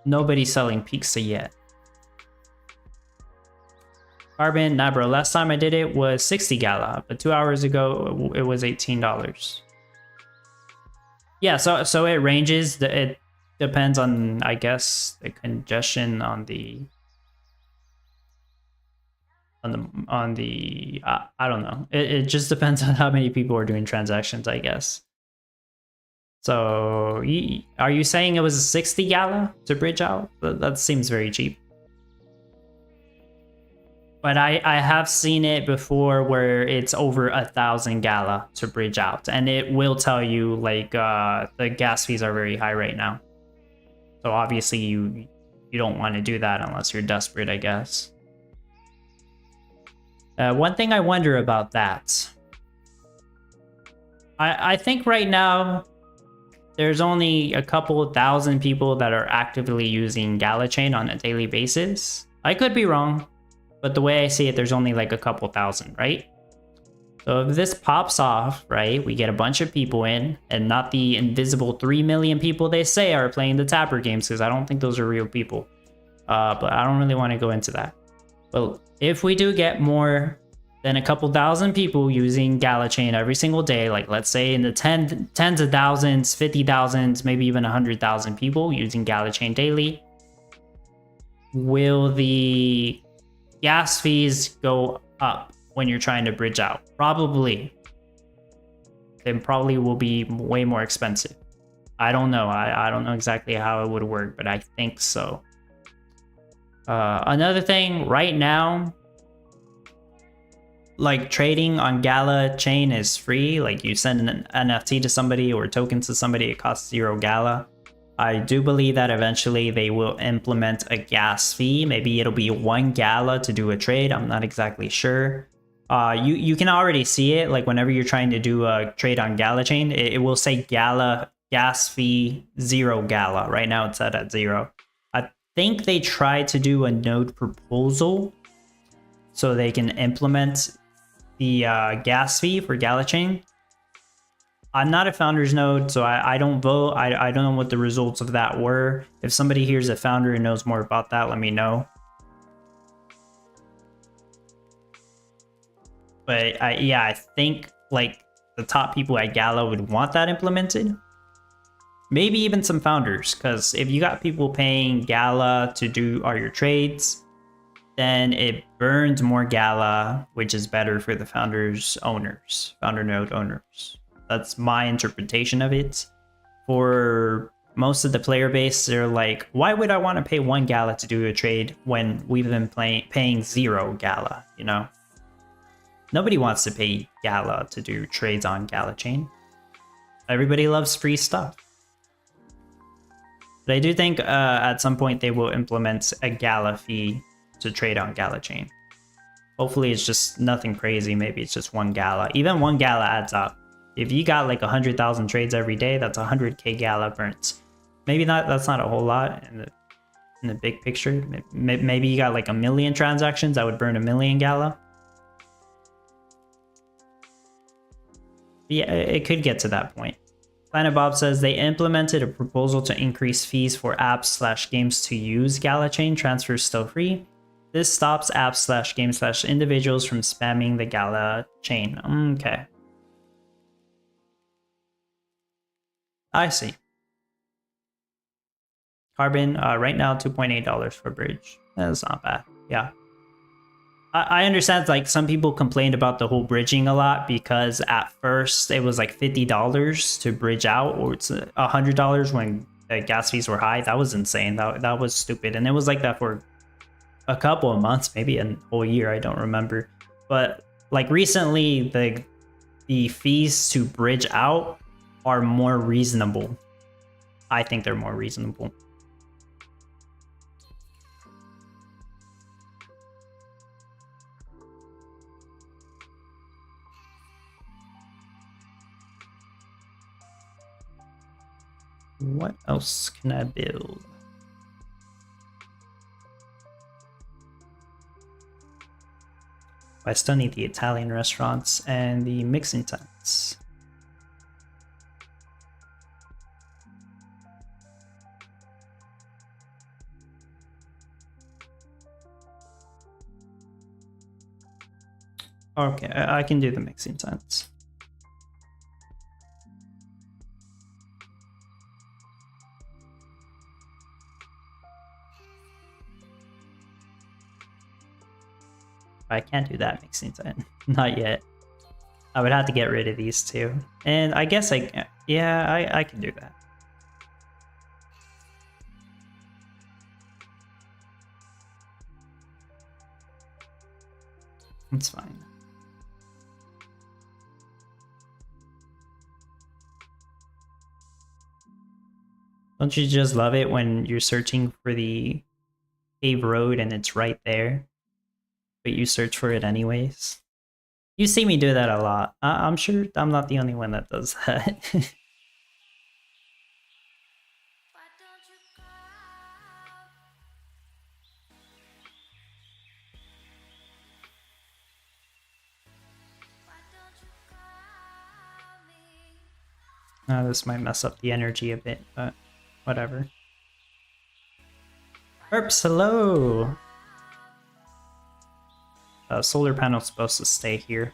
Nobody's selling pizza yet. Carbon, nah bro, last time I did it was 60 Gala, but 2 hours ago it was $18. Yeah, so it ranges. It depends on, I guess, the congestion on the I don't know. It just depends on how many people are doing transactions, I guess. So are you saying it was a 60 Gala to bridge out? That seems very cheap. But I have seen it before where it's over 1,000 Gala to bridge out, and it will tell you like the gas fees are very high right now. So obviously you don't want to do that unless you're desperate, I guess. One thing I wonder about that, I think right now there's only a couple thousand people that are actively using Gala chain on a daily basis. I could be wrong, but the way I see it, there's only like a couple thousand, right? So if this pops off, right, we get a bunch of people in, and not the invisible 3 million people they say are playing the Tapper games, because I don't think those are real people. But I don't really want to go into that. But if we do get more than a couple thousand people using Gala chain every single day, like let's say in the tens of thousands, 50,000, maybe even 100,000 people using Gala chain daily, will the gas fees go up when you're trying to bridge out? Probably. They probably will be way more expensive. I don't know. I don't know exactly how it would work, but I think so. Another thing, right now, like trading on Gala chain is free. Like you send an NFT to somebody or tokens to somebody, it costs 0 Gala. I do believe that eventually they will implement a gas fee. Maybe it'll be 1 Gala to do a trade. I'm not exactly sure. You can already see it. Like whenever you're trying to do a trade on Gala chain, it will say Gala gas fee 0 Gala. Right now it's set at 0. I think they tried to do a node proposal so they can implement the gas fee for Gala chain. I'm not a founders node, so I don't vote. I don't know what the results of that were. If somebody here's a founder and knows more about that, let me know. But yeah, I think like the top people at Gala would want that implemented. Maybe even some founders, because if you got people paying Gala to do all your trades, then it burns more Gala, which is better for the founders owners, founder node owners. That's my interpretation of it. For most of the player base, they're like, why would I want to pay 1 Gala to do a trade when we've been paying 0 Gala, you know? Nobody wants to pay Gala to do trades on Gala chain. Everybody loves free stuff. But I do think at some point they will implement a Gala fee to trade on Gala chain. Hopefully it's just nothing crazy. Maybe it's just 1 Gala. Even 1 Gala adds up. If you got like 100,000 trades every day, that's 100k Gala burns. Maybe not. That's not a whole lot in the big picture. Maybe you got like 1 million transactions that would burn 1 million Gala. Yeah, it could get to that point. Planet Bob says they implemented a proposal to increase fees for apps/games to use Gala chain. Transfers still free. This stops apps/games/individuals from spamming the Gala chain. Okay. I see. Carbon, right now, $2.8 for bridge. That's not bad. Yeah. I understand like some people complained about the whole bridging a lot because at first it was like $50 to bridge out, or it's $100 when the gas fees were high. That was insane. That was stupid. And it was like that for a couple of months, maybe a whole year. I don't remember. But like recently, the fees to bridge out are more reasonable. I think they're more reasonable. What else can I build? I still need the Italian restaurants and the mixing tents. Okay, I can do the mixing tents. I can't do that mixing tent. Not yet. I would have to get rid of these two. And I guess yeah, I can do that. It's fine. Don't you just love it when you're searching for the paved road and it's right there, but you search for it anyways? You see me do that a lot. I'm sure I'm not the only one that does that. This might mess up the energy a bit, but whatever. Herps, hello! Solar panel's supposed to stay here.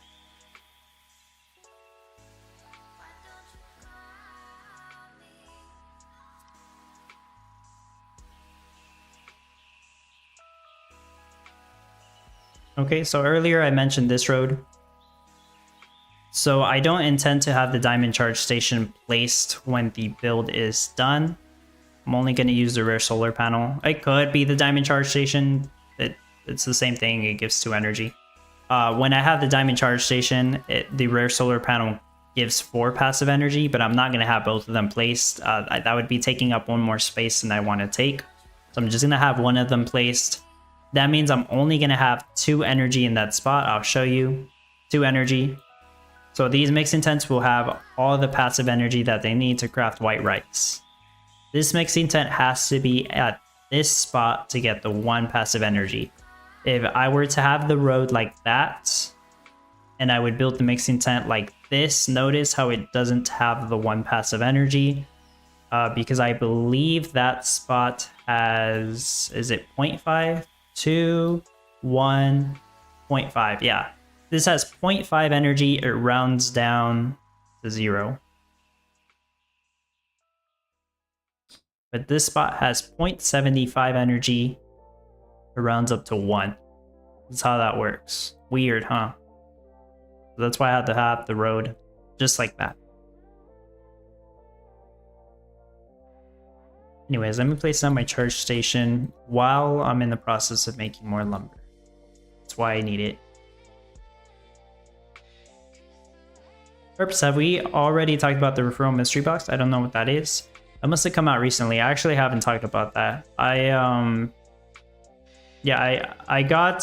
Okay, so earlier I mentioned this road. So I don't intend to have the diamond charge station placed when the build is done. I'm only going to use the rear solar panel. It could be the diamond charge station. It's the same thing. It gives 2 energy. When I have the diamond charge station, the rear solar panel gives 4 passive energy, but I'm not going to have both of them placed. That would be taking up one more space than I want to take. So I'm just going to have one of them placed. That means I'm only going to have 2 energy in that spot. I'll show you 2 energy. So these mixing tents will have all the passive energy that they need to craft white rice. This mixing tent has to be at this spot to get the 1 passive energy. If I were to have the road like that, and I would build the mixing tent like this, notice how it doesn't have the 1 passive energy, because I believe that spot has, is it 0.5, 2, 1, 0.5, yeah. This has 0.5 energy, it rounds down to 0. But this spot has 0.75 energy, it rounds up to 1. That's how that works. Weird, huh? So that's why I had to have the road just like that. Anyways, let me place down my charge station while I'm in the process of making more lumber. That's why I need it. Perps, have we already talked about the referral mystery box? I don't know what that is. That must have come out recently. I actually haven't talked about that. I got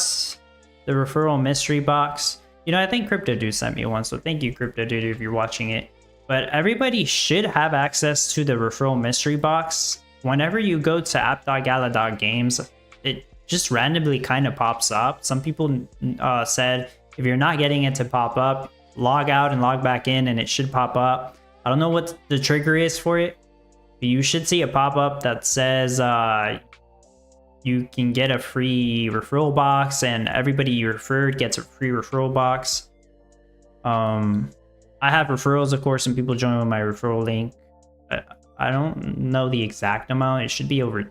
the referral mystery box. You know, I think Crypto Dude sent me one, so thank you, Crypto Dude, if you're watching it. But everybody should have access to the referral mystery box. Whenever you go to app.gala.games, it just randomly kind of pops up. Some people said if you're not getting it to pop up, log out and log back in and it should pop up. I don't know what the trigger is for it, but you should see a pop-up that says you can get a free referral box and everybody you referred gets a free referral box. I have referrals, of course, and people join with my referral link. I don't know the exact amount. It should be over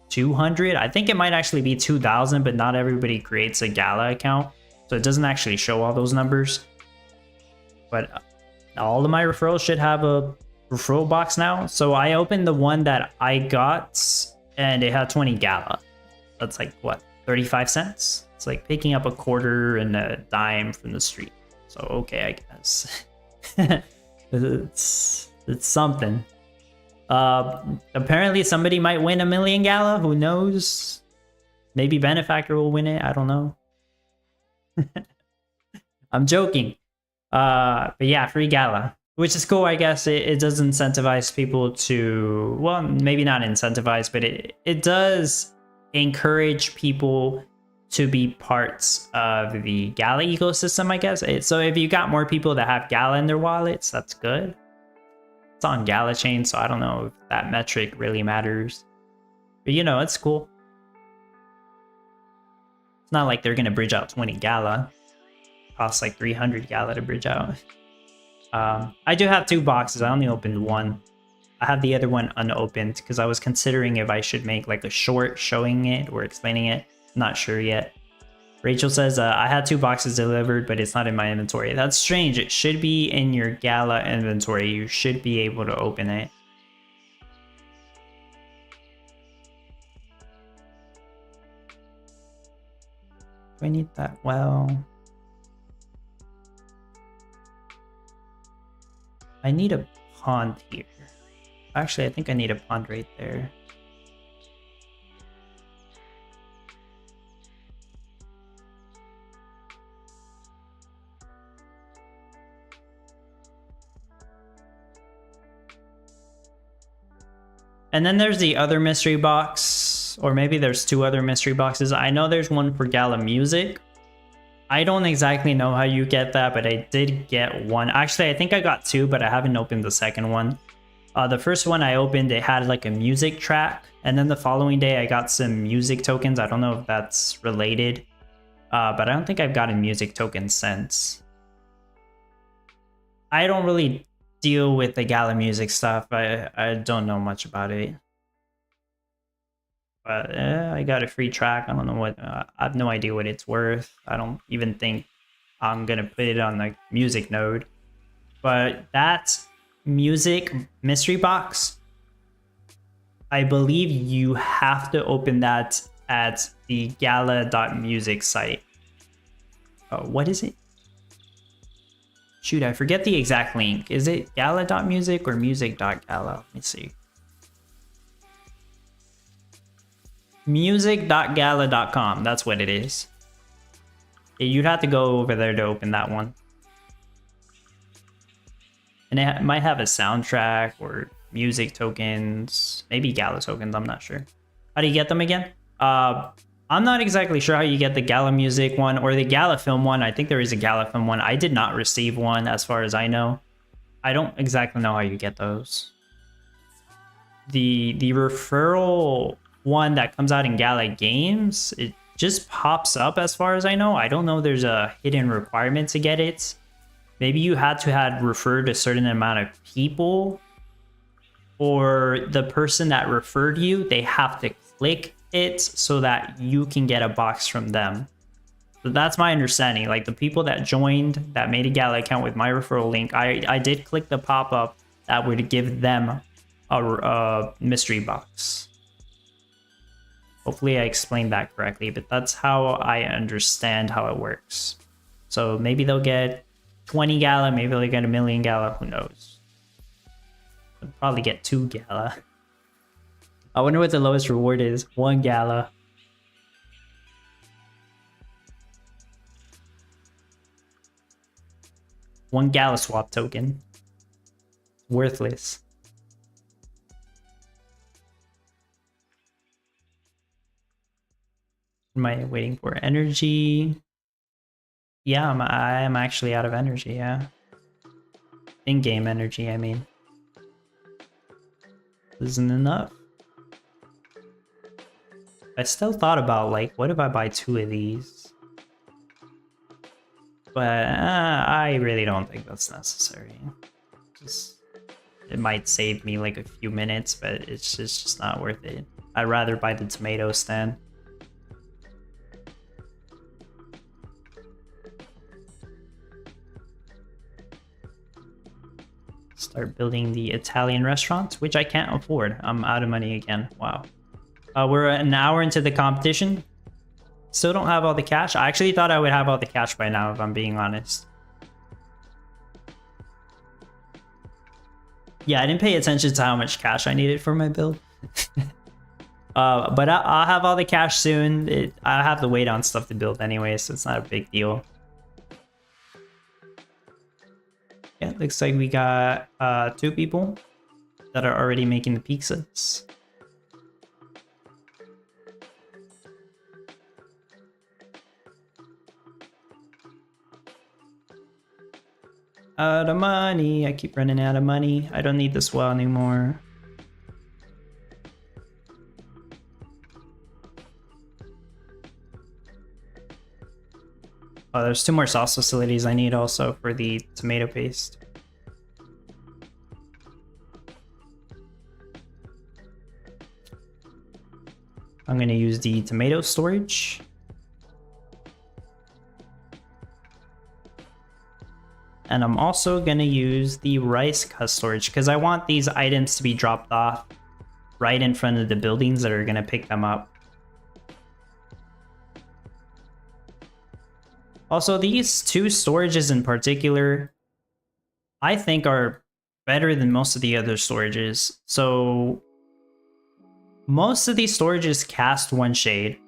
200. I think it might actually be 2,000, but not everybody creates a Gala account, so it doesn't actually show all those numbers. But all of my referrals should have a referral box now. So I opened the one that I got and it had 20 Gala. That's like, what, 35 cents? It's like picking up a quarter and a dime from the street. So, okay, I guess. it's something. Apparently somebody might win 1 million Gala. Who knows? Maybe Benefactor will win it. I don't know. I'm joking. But yeah, free Gala, which is cool. I guess it does incentivize people to, well, maybe not incentivize, but it does encourage people to be parts of the Gala ecosystem, I guess. So if you got more people that have Gala in their wallets, that's good. It's on Gala chain, so I don't know if that metric really matters, but you know, it's cool. It's not like they're gonna bridge out 20 Gala. Costs like 300 Gala to bridge out. I do have 2 boxes. I only opened 1. I have the other one unopened because I was considering if I should make like a short showing it or explaining it. Not sure yet. Rachel says, I had 2 boxes delivered, but it's not in my inventory. That's strange. It should be in your Gala inventory. You should be able to open it. Do I need that? Well, I need a pond here. Actually, I think I need a pond right there. And then there's the other mystery box, or maybe there's 2 other mystery boxes. I know there's one for Gala Music. I don't exactly know how you get that, but I did get one. Actually, I think I got 2, but I haven't opened the second one. The first one I opened, it had like a music track, and then the following day I got some music tokens. I don't know if that's related, but I don't think I've gotten music tokens since. I don't really deal with the Gala Music stuff. I don't know much about it. But I got a free track. I don't know what, I have no idea what it's worth. I don't even think I'm gonna put it on the music node. But that music mystery box, I believe you have to open that at the gala.music site. Oh, what is it? Shoot, I forget the exact link. Is it gala.music or music.gala? Let me see. Music.gala.com. That's what it is. You'd have to go over there to open that one. And it might have a soundtrack or music tokens. Maybe Gala tokens, I'm not sure. How do you get them again? I'm not exactly sure how you get the Gala Music one or the Gala Film one. I think there is a Gala Film one. I did not receive one as far as I know. I don't exactly know how you get those. The referral one that comes out in Gala Games, it just pops up as far as I know. I don't know there's a hidden requirement to get it. Maybe you had to have referred a certain amount of people, or the person that referred you, they have to click it so that you can get a box from them. So that's my understanding. Like the people that joined, that made a Gala account with my referral link, I did click the pop-up that would give them a mystery box. Hopefully I explained that correctly, but that's how I understand how it works. So maybe they'll get 20 Gala, maybe they'll get 1,000,000 Gala, who knows. They'll probably get 2 Gala. I wonder what the lowest reward is. 1 Gala. One Gala swap token. Worthless. Am I waiting for energy? Yeah, I'm actually out of energy, yeah. In-game energy, I mean. Isn't enough. I still thought about, like, what if I buy 2 of these? But I really don't think that's necessary. Just, it might save me like a few minutes, but it's just not worth it. I'd rather buy the tomato stand. Start building the Italian restaurant, which I can't afford. I'm out of money again. Wow. We're an hour into the competition. Still don't have all the cash. I actually thought I would have all the cash by now, if I'm being honest. Yeah, I didn't pay attention to how much cash I needed for my build. But I'll have all the cash soon. I have to wait on stuff to build anyway, so it's not a big deal. Yeah, it looks like we got 2 people that are already making the pizzas. Out of money. I keep running out of money. I don't need this well anymore. Oh, there's 2 more sauce facilities I need also for the tomato paste. I'm going to use the tomato storage. And I'm also gonna use the rice cuss storage because I want these items to be dropped off right in front of the buildings that are gonna pick them up. Also, these two storages in particular, I think are better than most of the other storages. So most of these storages cast one shade.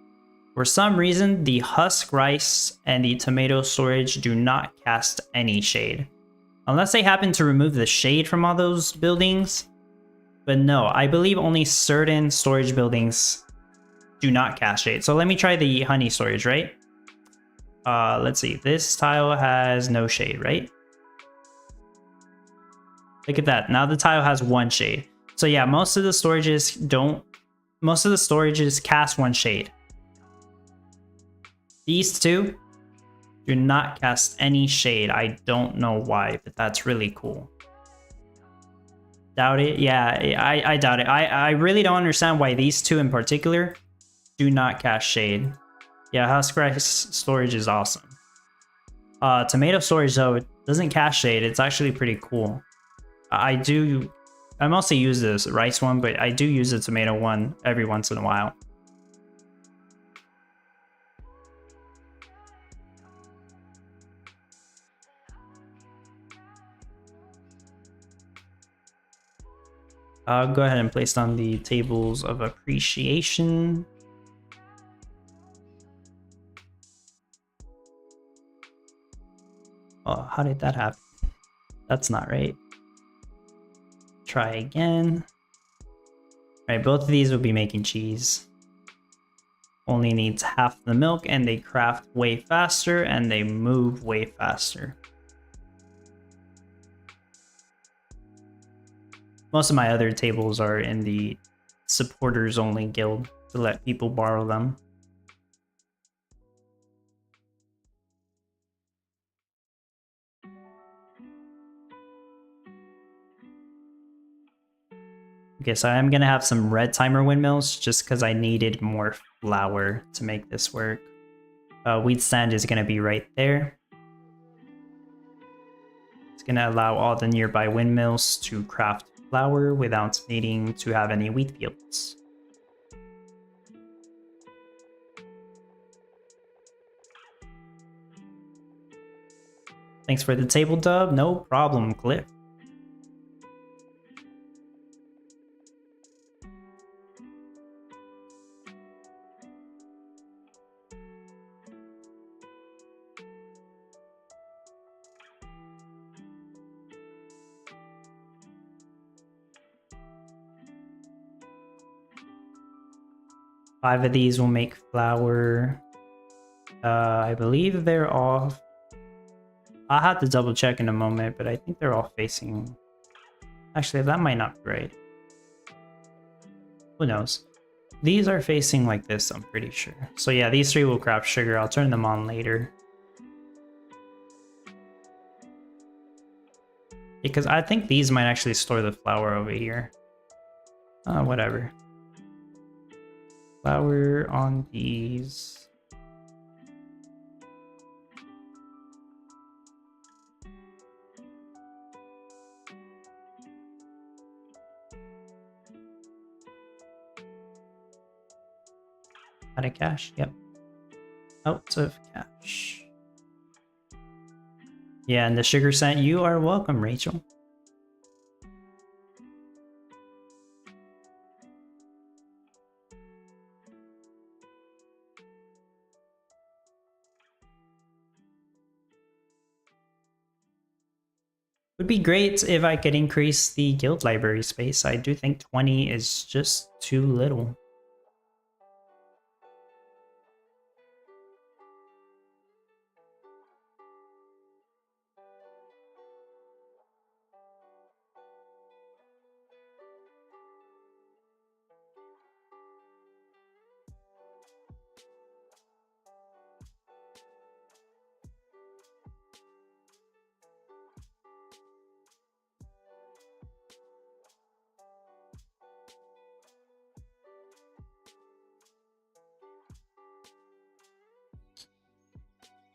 For some reason, the husk rice and the tomato storage do not cast any shade. Unless they happen to remove the shade from all those buildings. But no, I believe only certain storage buildings do not cast shade. So let me try the honey storage, right? Let's see. This tile has no shade, right? Look at that. Now the tile has one shade. So yeah, most of the storages cast one shade. These two do not cast any shade. I don't know why, but that's really cool. Doubt it? Yeah, I doubt it. I really don't understand why these two in particular do not cast shade. Yeah, husk rice storage is awesome. Tomato storage though doesn't cast shade. It's actually pretty cool. I mostly use this rice one, but I do use the tomato one every once in a while. I'll go ahead and place on the tables of appreciation. Oh, how did that happen? That's not right. Try again. All right, both of these will be making cheese. Only needs half the milk and they craft way faster and they move way faster. Most of my other tables are in the supporters only guild to let people borrow them. Okay, so I'm gonna have some red timer windmills just because I needed more flour to make this work. Wheat stand is gonna be right there. It's gonna allow all the nearby windmills to craft flour without needing to have any wheat fields. Thanks for the table dub. No problem, Cliff. Five of these will make flour. I believe they're all... I'll have to double check in a moment, but I think they're all facing... Actually, that might not be right. Who knows? These are facing like this, I'm pretty sure. So yeah, these three will craft sugar. I'll turn them on later. Because I think these might actually store the flour over here. Whatever. Flour on these. Out of cash? Yep. Out of cash. Yeah, and the sugar cent, you are welcome, Rachel. Would be great if I could increase the guild library space. I do think 20 is just too little.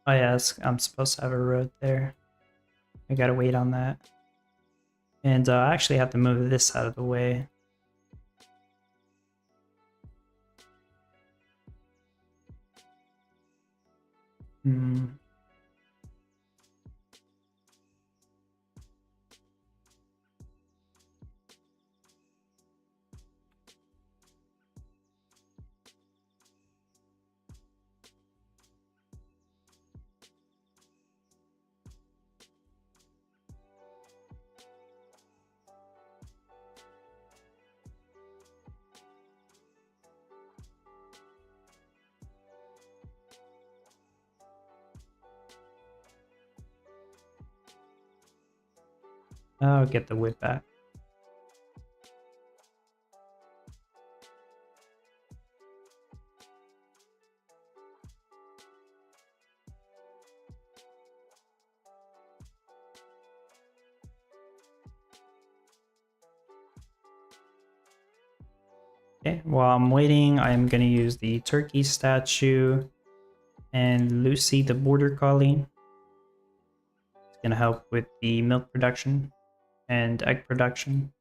Oh yeah, I'm supposed to have a road there. We gotta wait on that. And I actually have to move this out of the way. I'll get the whip back. Okay, while I'm waiting, I'm gonna use the turkey statue and Lucy the border collie. It's gonna help with the milk production and egg production.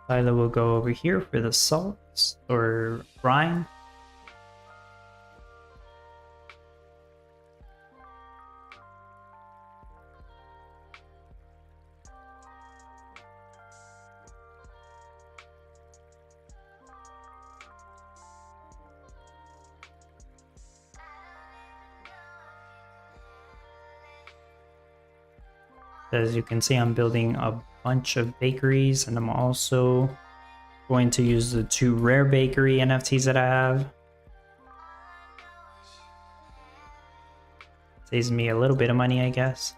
Lila will go over here for the salts or brine. As you can see, I'm building a bunch of bakeries, and I'm also going to use the 2 rare bakery NFTs that I have. Saves me a little bit of money, I guess.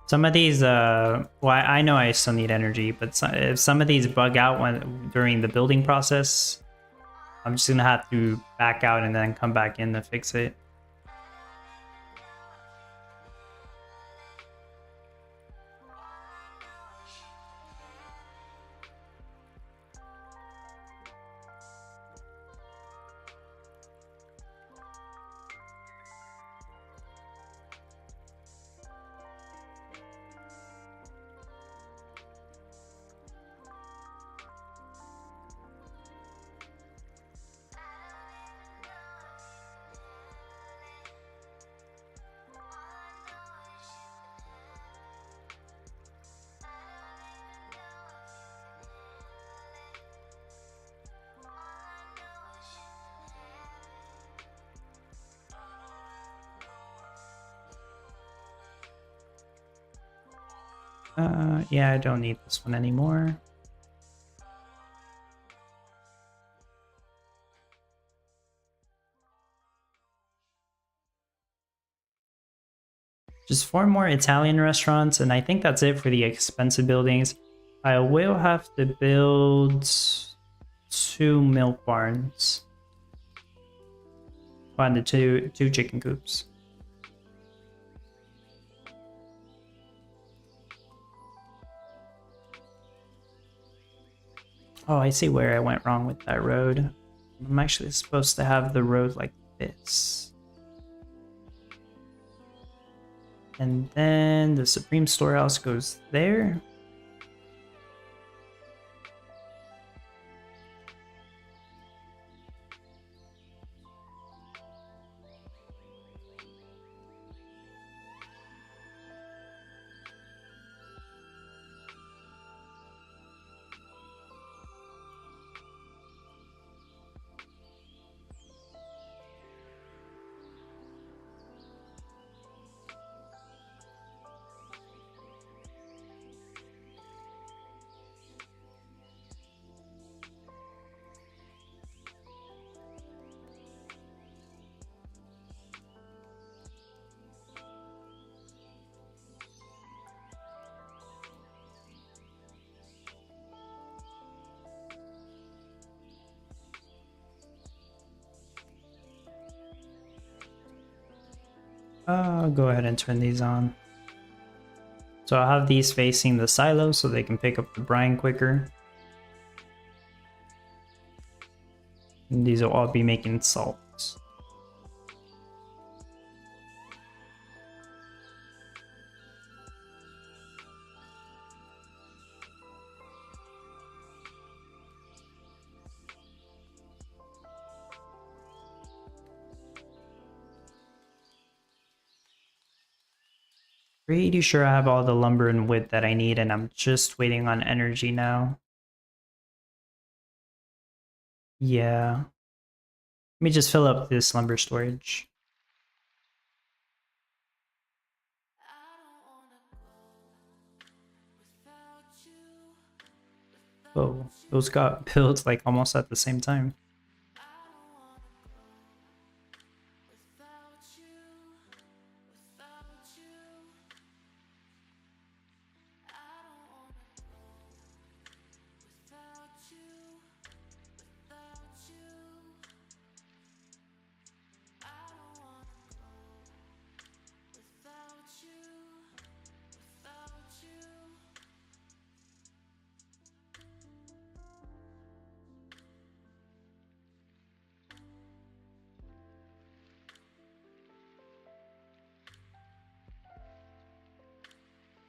Some of these, well, I know I still need energy, but if some of these bug out during the building process, I'm just gonna have to back out and then come back in to fix it. Yeah, I don't need this one anymore. Just 4 more Italian restaurants, and I think that's it for the expensive buildings. I will have to build 2 milk barns. Find the two chicken coops. Oh, I see where I went wrong with that road. I'm actually supposed to have the road like this. And then the Supreme Storehouse goes there. I'll go ahead and turn these on. So I'll have these facing the silo so they can pick up the brine quicker. And these will all be making salts. Pretty sure I have all the lumber and wood that I need, and I'm just waiting on energy now. Yeah. Let me just fill up this lumber storage. Oh, those got built like almost at the same time.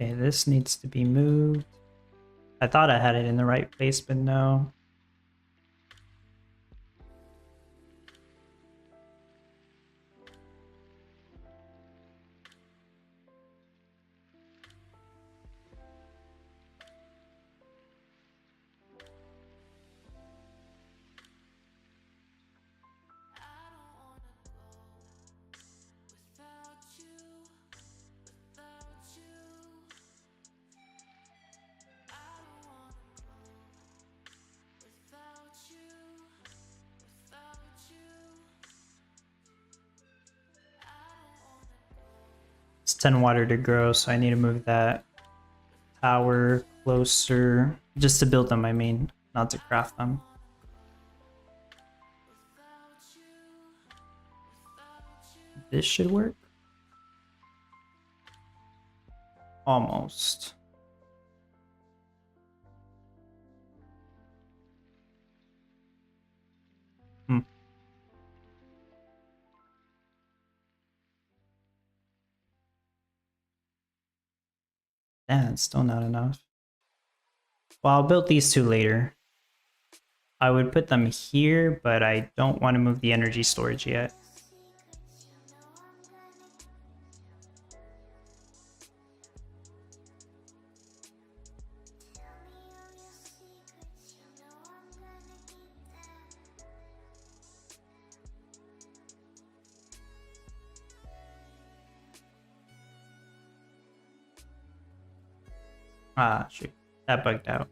Okay, this needs to be moved. I thought I had it in the right place, but no. It's 10 water to grow, so I need to move that tower closer. Just to build them, I mean, not to craft them. This should work. Almost. It's still not enough. Well, I'll build these two later. I would put them here, but I don't want to move the energy storage yet. Ah, shoot. That bugged out.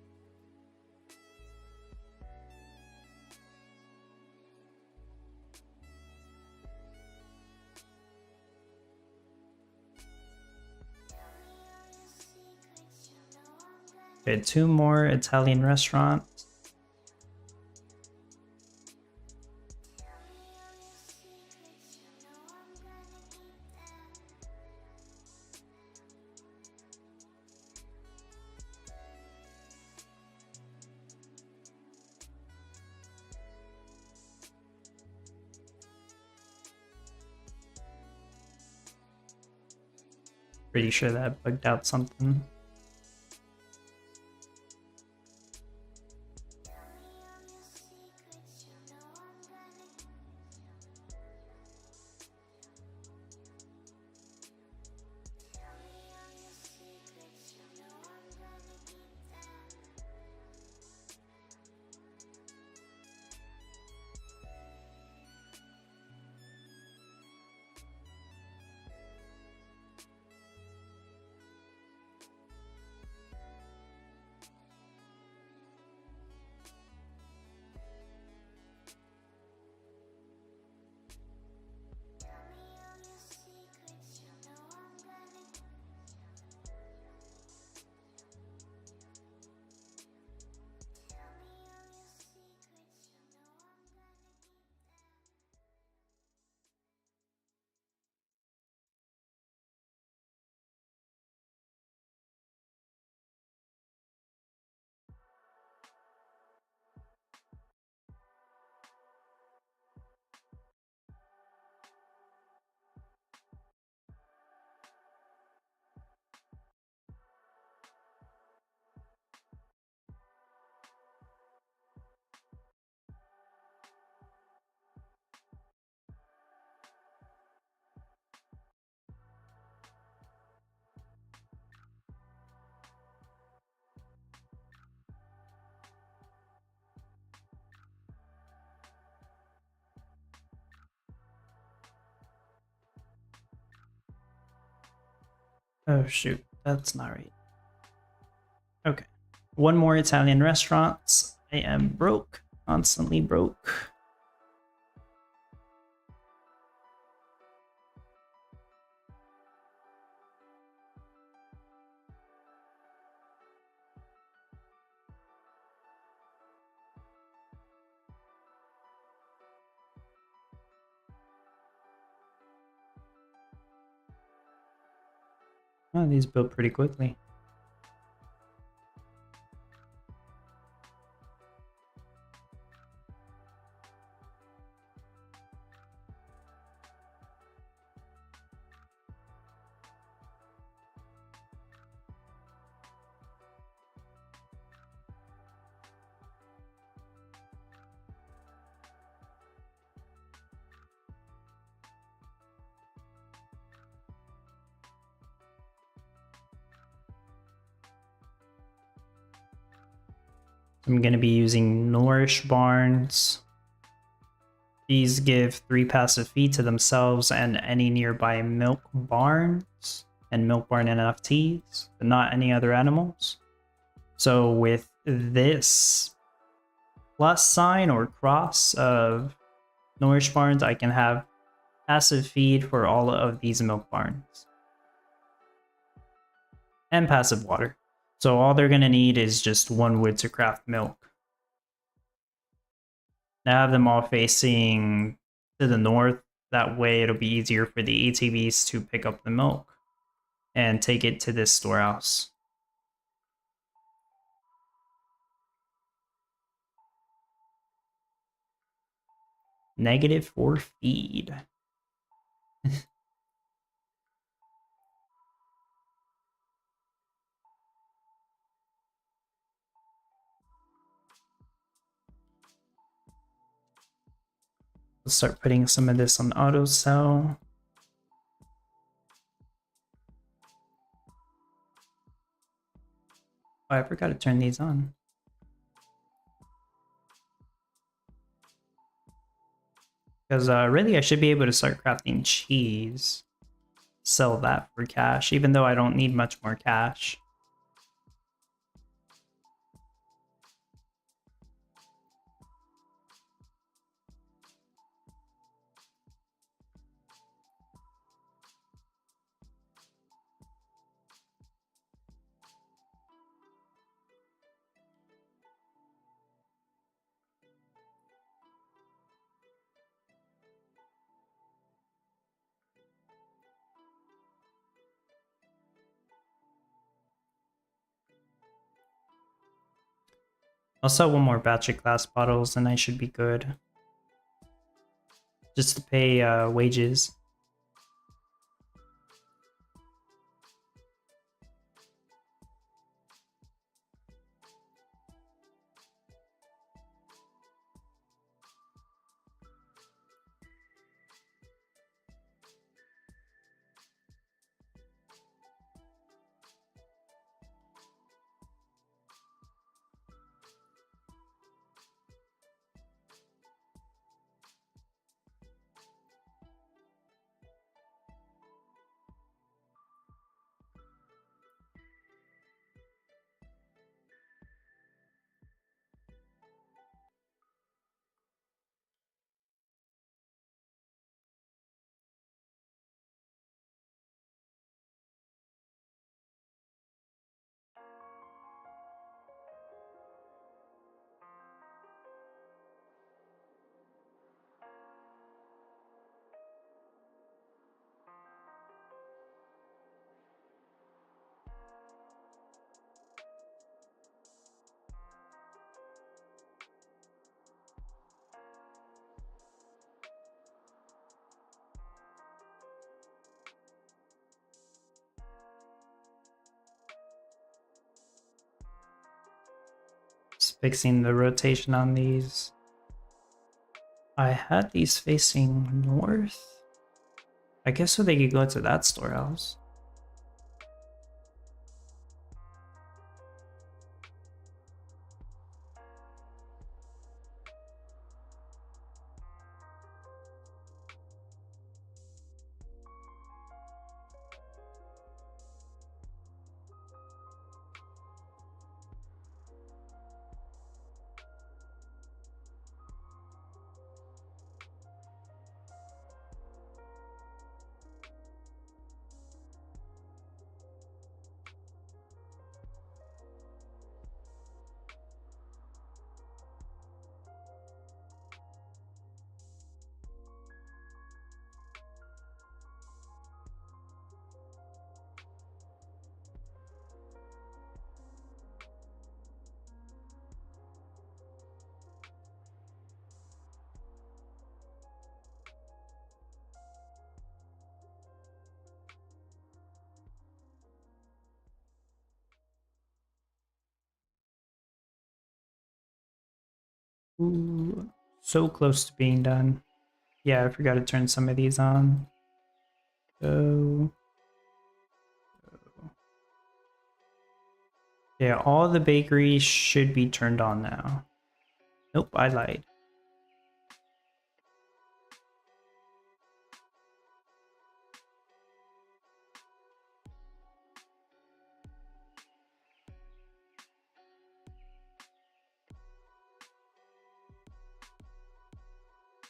Okay, 2 more Italian restaurants. Pretty sure that bugged out something. Oh shoot, that's not right. Okay. One more Italian restaurant. I am broke. Constantly broke. Oh, these built pretty quickly. I'm going to be using Nourish Barns. These give 3 passive feed to themselves and any nearby milk barns and milk barn NFTs, but not any other animals. So with this plus sign or cross of Nourish Barns, I can have passive feed for all of these milk barns. And passive water. So all they're going to need is just 1 wood to craft milk. Now have them all facing to the north. That way it'll be easier for the ATVs to pick up the milk and take it to this storehouse. -4 feed. Let's start putting some of this on auto sell. Oh, I forgot to turn these on. Because really I should be able to start crafting cheese. Sell that for cash, even though I don't need much more cash. I'll sell 1 more batch of glass bottles and I should be good. Just to pay wages. Just fixing the rotation on these. I had these facing north. I guess so they could go to that storehouse. Ooh, so close to being done. Yeah, I forgot to turn some of these on. So yeah, all the bakeries should be turned on now. Nope, I lied.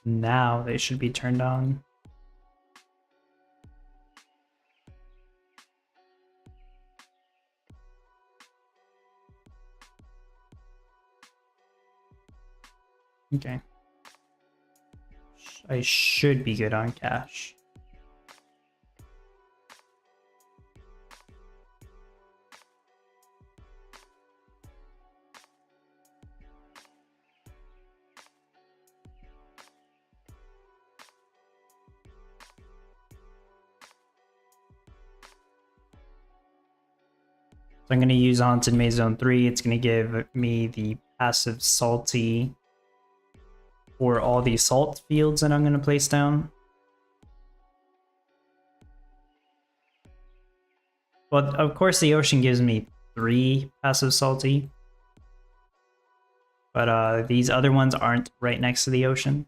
Now they should be turned on. Okay. I should be good on cash. So I'm going to use Haunted Maze Zone 3. It's going to give me the passive salty for all these salt fields that I'm going to place down. Well, of course, the ocean gives me 3 passive salty. But these other ones aren't right next to the ocean.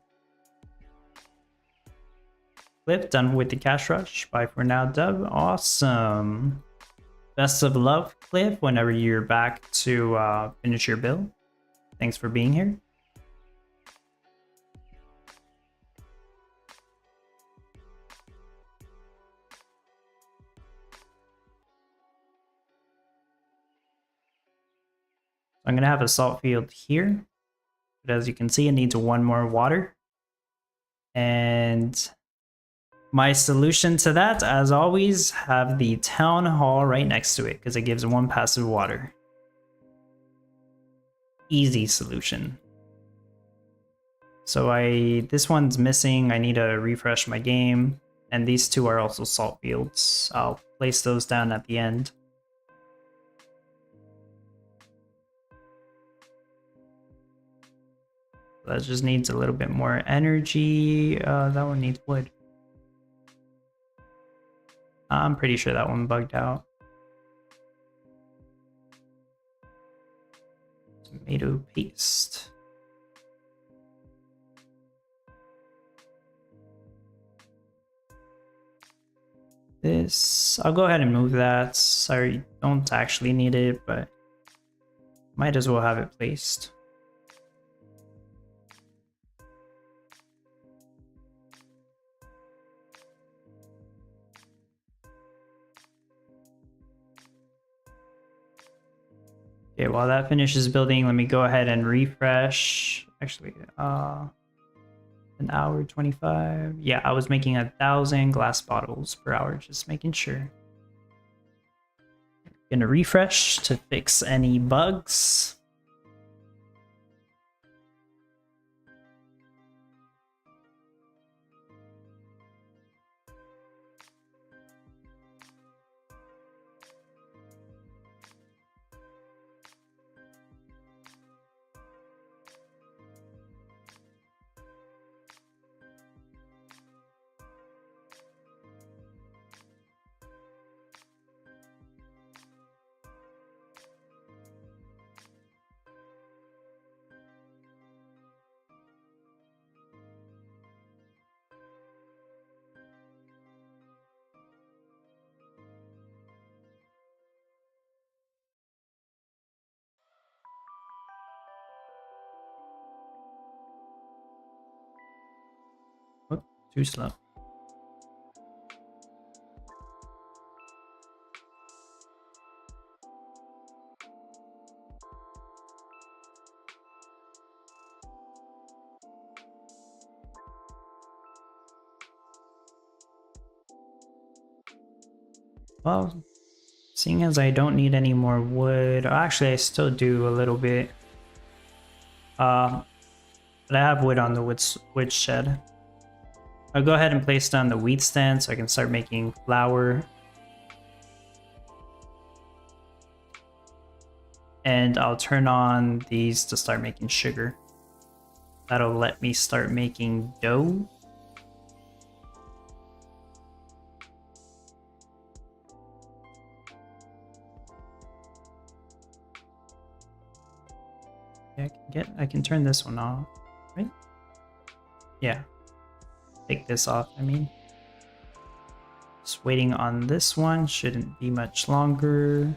Clip, done with the cash rush. Bye for now, Dub. Awesome. Best of luck, Cliff, whenever you're back to finish your build. Thanks for being here. I'm going to have a salt field here. But as you can see, it needs 1 more water. And my solution to that, as always, have the town hall right next to it because it gives 1 passive water. Easy solution. So this one's missing. I need to refresh my game. And these 2 are also salt fields. I'll place those down at the end. That just needs a little bit more energy. That one needs wood. I'm pretty sure that one bugged out. Tomato paste. This, I'll go ahead and move that. Sorry, don't actually need it, but might as well have it placed. Okay, while that finishes building, let me go ahead and refresh. Actually, an hour 25. Yeah, I was making 1,000 glass bottles per hour, just making sure. Gonna refresh to fix any bugs. Oh, too slow. Well, seeing as I don't need any more wood, actually I still do a little bit. But I have wood on the wood shed. I'll go ahead and place down the wheat stand so I can start making flour. And I'll turn on these to start making sugar. That'll let me start making dough. Yeah, I can turn this one off, right? Yeah. Take this off, I mean. Just waiting on this one, shouldn't be much longer.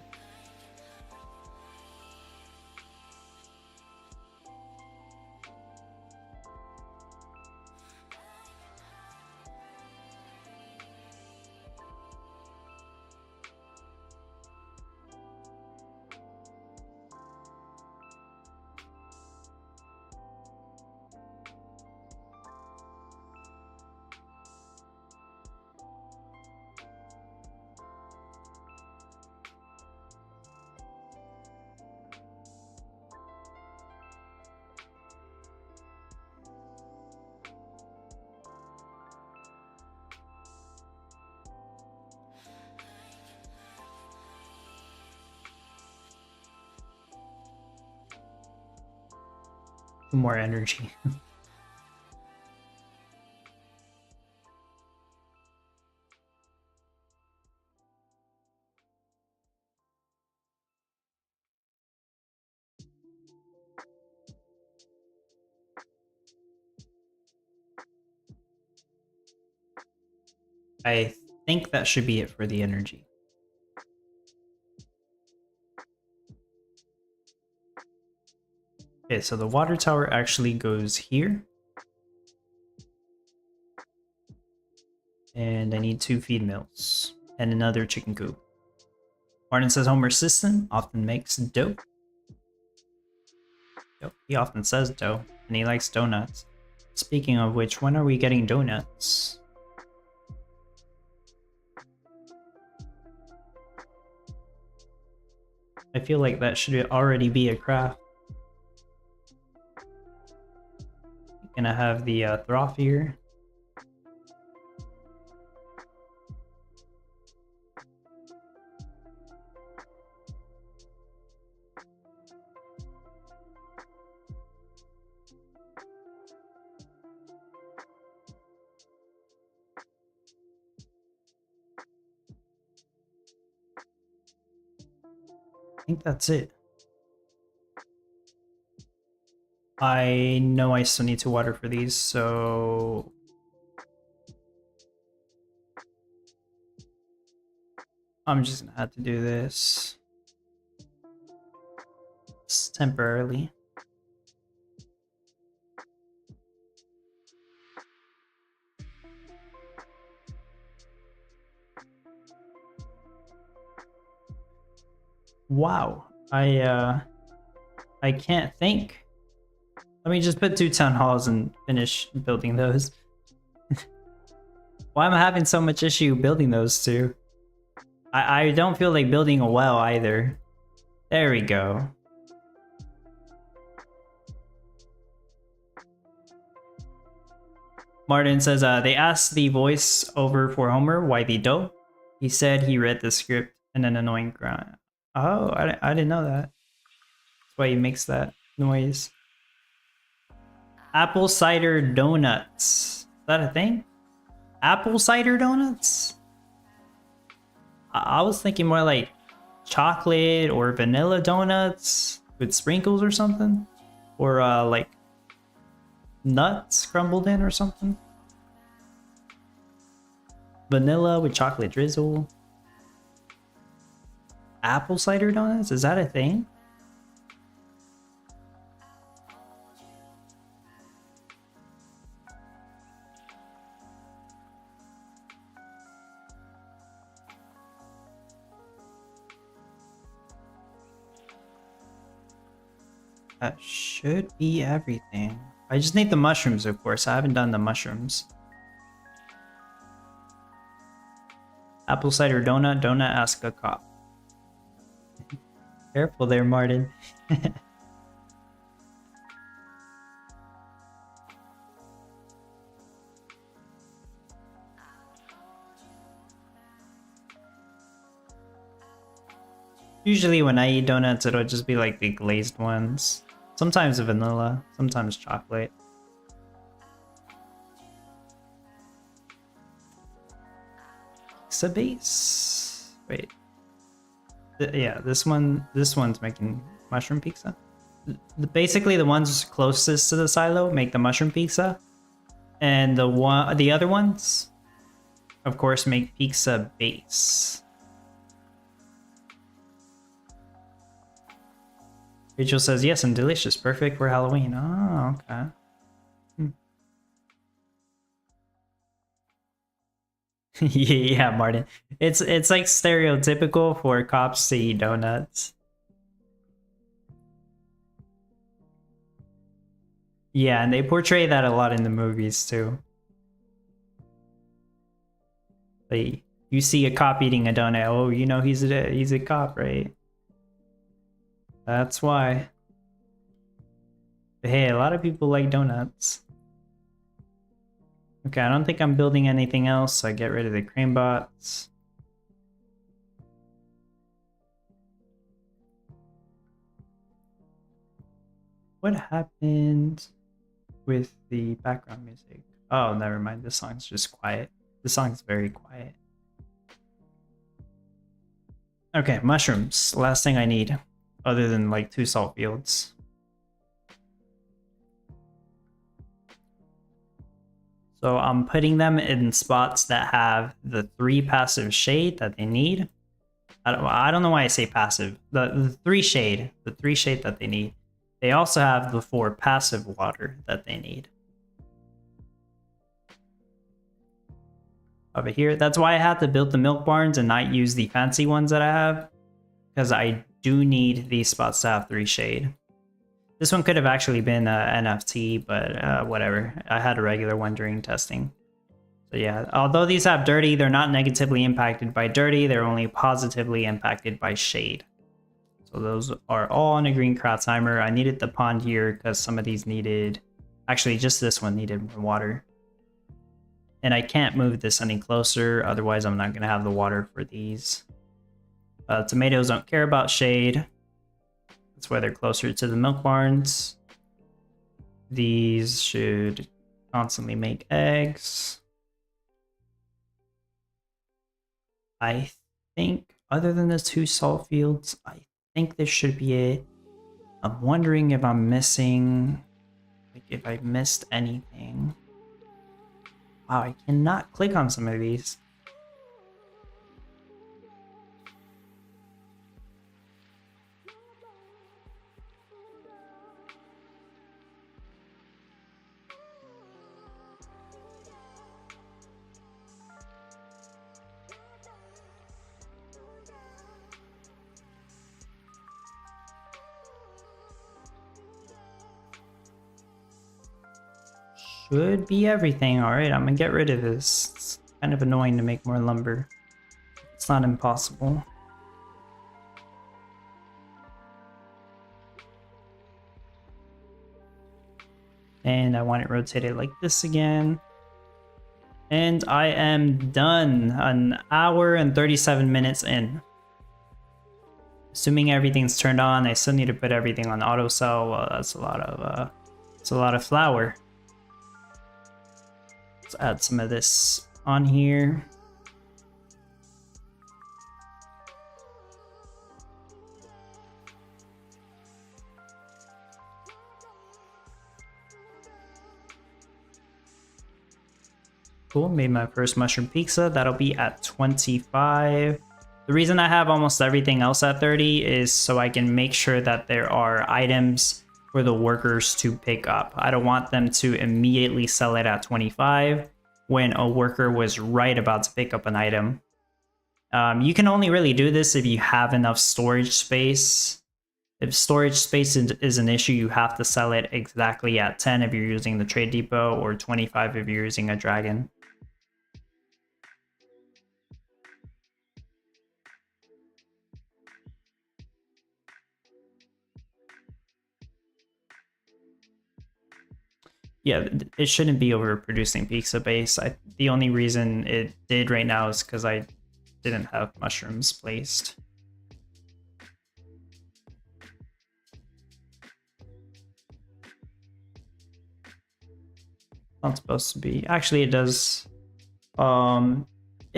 More energy. I think that should be it for the energy. Okay, so the water tower actually goes here. And I need 2 feed mills and another chicken coop. Martin says Homer's assistant often makes dough. Yep, he often says dough, and he likes donuts. Speaking of which, when are we getting donuts? I feel like that should already be a craft. Gonna have the Throff here. I think that's it. I know I still need to water for these, so I'm just gonna have to do this just temporarily. Wow, I can't think. Let me just put 2 town halls and finish building those. Why am I having so much issue building those 2? I don't feel like building a well either. There we go. Martin says they asked the voice over for Homer why the dough. He said he read the script in an annoying grunt. Oh, I didn't know that. That's why he makes that noise. Apple cider donuts. Is that a thing? Apple cider donuts? I was thinking more like chocolate or vanilla donuts with sprinkles or something. Or like nuts crumbled in or something. Vanilla with chocolate drizzle. Apple cider donuts? Is that a thing? That should be everything. I just need the mushrooms, of course. I haven't done the mushrooms. Apple cider donut, donut ask a cop. Careful there, Martin. Usually when I eat donuts, it'll just be like the glazed ones. Sometimes vanilla, sometimes chocolate. pizza base. Wait. Yeah, this one's making mushroom pizza. Basically, the ones closest to the silo make the mushroom pizza, and the other ones, of course, make pizza base. Rachel says yes, and delicious, perfect for Halloween. Oh, okay. Yeah, Martin. It's like stereotypical for cops to eat donuts. Yeah, and they portray that a lot in the movies too. Like, you see a cop eating a donut, oh, you know he's a cop, right? That's why. But hey, a lot of people like donuts. Okay, I don't think I'm building anything else, so I get rid of the crane bots. What happened with the background music? Oh, never mind. This song's just quiet. The song's very quiet. Okay, mushrooms. Last thing I need, other than like 2 salt fields. So I'm putting them in spots that have the 3 passive shade that they need. I don't know why I say passive. The 3 shade, that they need. They also have the 4 passive water that they need. Over here, that's why I had to build the milk barns and not use the fancy ones that I have, because I do need these spots to have 3 shade. This one could have actually been NFT, but whatever. I had a regular one during testing. So yeah, although these have dirty, they're not negatively impacted by dirty, they're only positively impacted by shade. So those are all on a green kraut timer. I needed the pond here because some of these needed, actually just this one needed more water. And I can't move this any closer, otherwise I'm not gonna have the water for these. Tomatoes don't care about shade. That's why they're closer to the milk barns. These should constantly make eggs. I think, other than the 2 salt fields, I think this should be it. I'm wondering if I'm missing, like if I missed anything. Wow, I cannot click on some of these. Should be everything. Alright, I'm gonna get rid of this. It's kind of annoying to make more lumber. It's not impossible. And I want it rotated like this again. And I am done. An hour and 37 minutes in. Assuming everything's turned on, I still need to put everything on auto cell. Well, that's a lot of flour. Let's add some of this on here. Cool, made my first mushroom pizza. That'll be at 25. The reason I have almost everything else at 30 is so I can make sure that there are items for the workers to pick up. I don't want them to immediately sell it at 25 when a worker was right about to pick up an item. You can only really do this if you have enough storage space. If storage space is an issue, you have to sell it exactly at 10 if you're using the trade depot, or 25 if you're using a dragon. Yeah, it shouldn't be overproducing pizza base. The only reason it did right now is because I didn't have mushrooms placed. Not supposed to be. Actually, it does.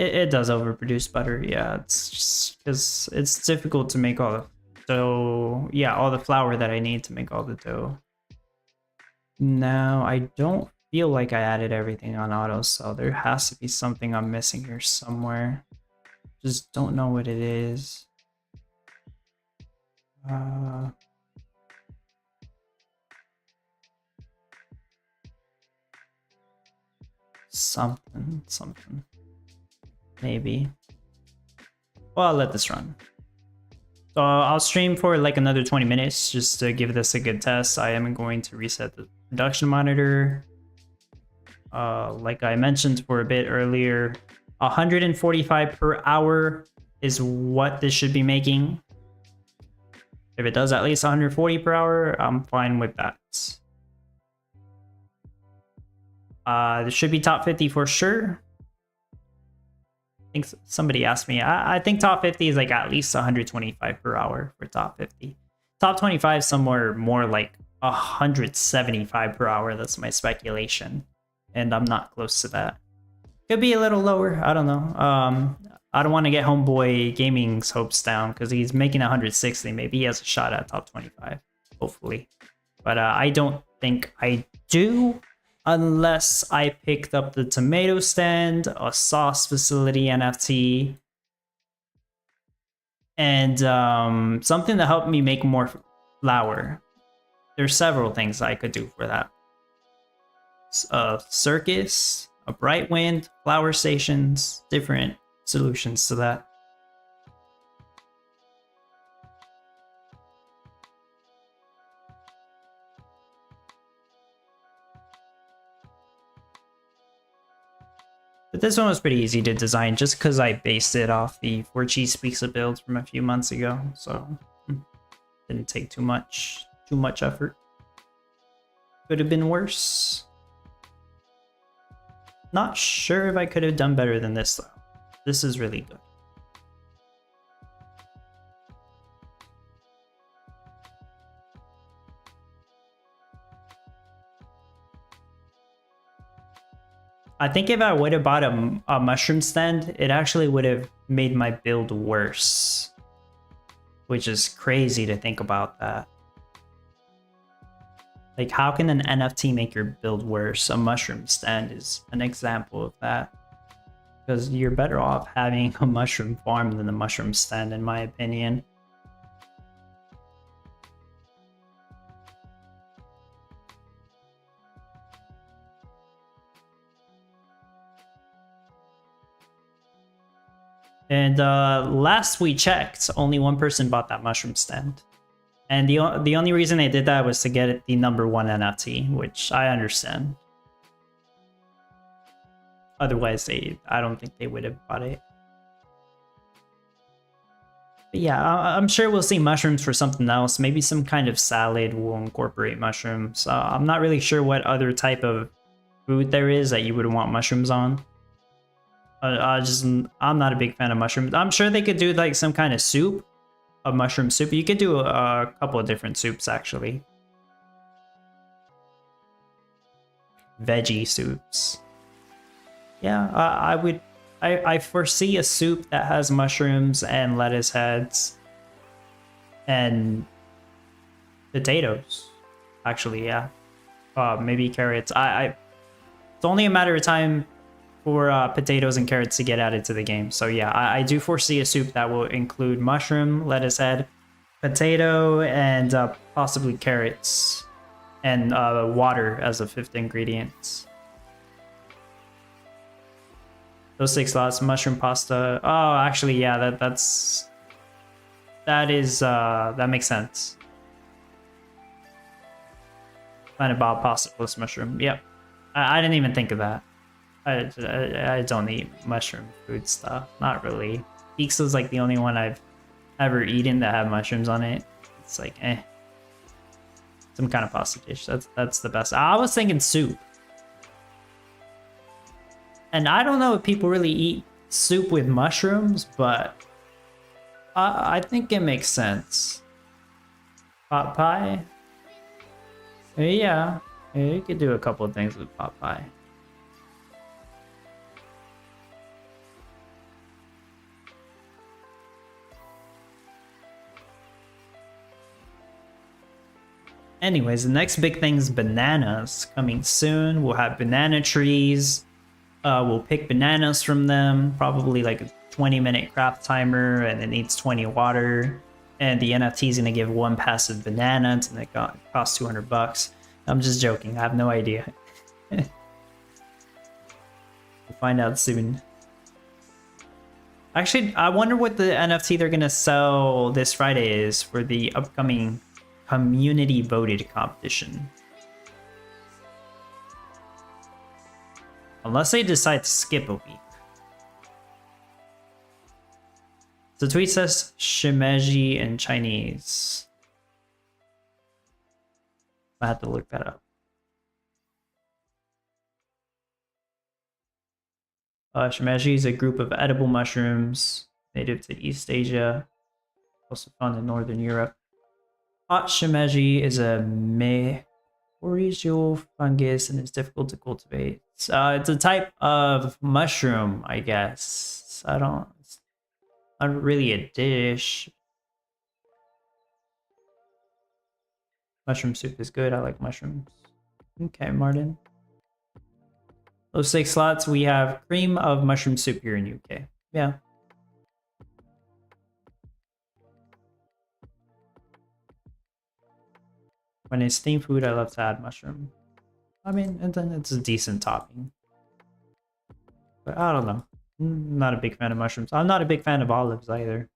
It does overproduce butter. Yeah, it's just because it's difficult to make all the dough. Yeah, all the flour that I need to make all the dough. Now, I don't feel like I added everything on auto, so there has to be something I'm missing here somewhere. Just don't know what it is. Something. Maybe. Well, I'll let this run. So I'll stream for like another 20 minutes just to give this a good test. I am going to reset the production monitor. Like I mentioned for a bit earlier, 145 per hour is what this should be making. If it does at least 140 per hour, I'm fine with that. This should be top 50 for sure. I think somebody asked me. I think top 50 is like at least 125 per hour for top 50. Top 25 somewhere more like 175 per hour. That's my speculation. And I'm not close to that. Could be a little lower. I don't know. I don't want to get Homeboy Gaming's hopes down because he's making 160. Maybe he has a shot at top 25. Hopefully. But I don't think I do. Unless I picked up the tomato stand, a sauce facility NFT, and something to help me make more flour. There's several things I could do for that. A circus, a bright wind, flower stations, different solutions to that. But this one was pretty easy to design just because I based it off the 4Cheese Pizza build from a few months ago, so didn't take too much effort. Could have been worse. Not sure if I could have done better than this though. This is really good. I think if I would have bought a mushroom stand, it actually would have made my build worse. Which is crazy to think about that. Like, how can an NFT make your build worse? A mushroom stand is an example of that. Because you're better off having a mushroom farm than a mushroom stand, in my opinion. And last we checked, only one person bought that mushroom stand. And the only reason they did that was to get the #1 NFT, which I understand. Otherwise, I don't think they would have bought it. But yeah, I'm sure we'll see mushrooms for something else. Maybe some kind of salad will incorporate mushrooms. I'm not really sure what other type of food there is that you would want mushrooms on. I'm not a big fan of mushrooms. I'm sure they could do like some kind of soup, a mushroom soup. You could do a couple of different soups actually. Veggie soups. Yeah, I foresee a soup that has mushrooms and lettuce heads and potatoes. Actually, yeah. Maybe carrots. It's only a matter of time for potatoes and carrots to get added to the game. So yeah, I do foresee a soup that will include mushroom, lettuce head, potato, and possibly carrots, and water as a 5th ingredient. Those 6 slots, mushroom pasta. Oh, actually, yeah, that makes sense. Planet Bob pasta plus mushroom. Yep, I didn't even think of that. I don't eat mushroom food stuff. Not really. Pizza's like the only one I've ever eaten that have mushrooms on it. It's like, some kind of pasta dish. That's the best. I was thinking soup. And I don't know if people really eat soup with mushrooms, but I think it makes sense. Pot pie? Yeah, you could do a couple of things with pot pie. Anyways, the next big thing is bananas coming soon. We'll have banana trees. We'll pick bananas from them, probably like a 20-minute craft timer, and it needs 20 water. And the NFT is gonna give one passive banana, and it costs 200 bucks. I'm just joking. I have no idea. We'll find out soon. Actually, I wonder what the NFT they're gonna sell this Friday is for the upcoming community voted competition. Unless they decide to skip a week. The tweet says shimeji in Chinese. I have to look that up. Shimeji is a group of edible mushrooms native to East Asia, also found in Northern Europe. Hot shimeji is a mycorrhizal fungus and is difficult to cultivate. It's a type of mushroom, I guess. It's not really a dish. Mushroom soup is good. I like mushrooms. Okay, Martin. Those 6 slots, we have cream of mushroom soup here in UK. Yeah. When it's steamed food, I love to add mushroom. I mean, and then it's a decent topping. But I don't know. I'm not a big fan of mushrooms. I'm not a big fan of olives either.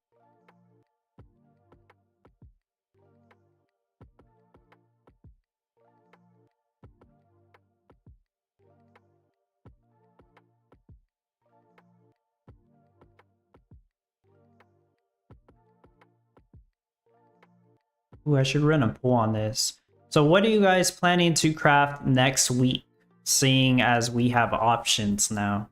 Ooh, I should run a poll on this. So what are you guys planning to craft next week, seeing as we have options now?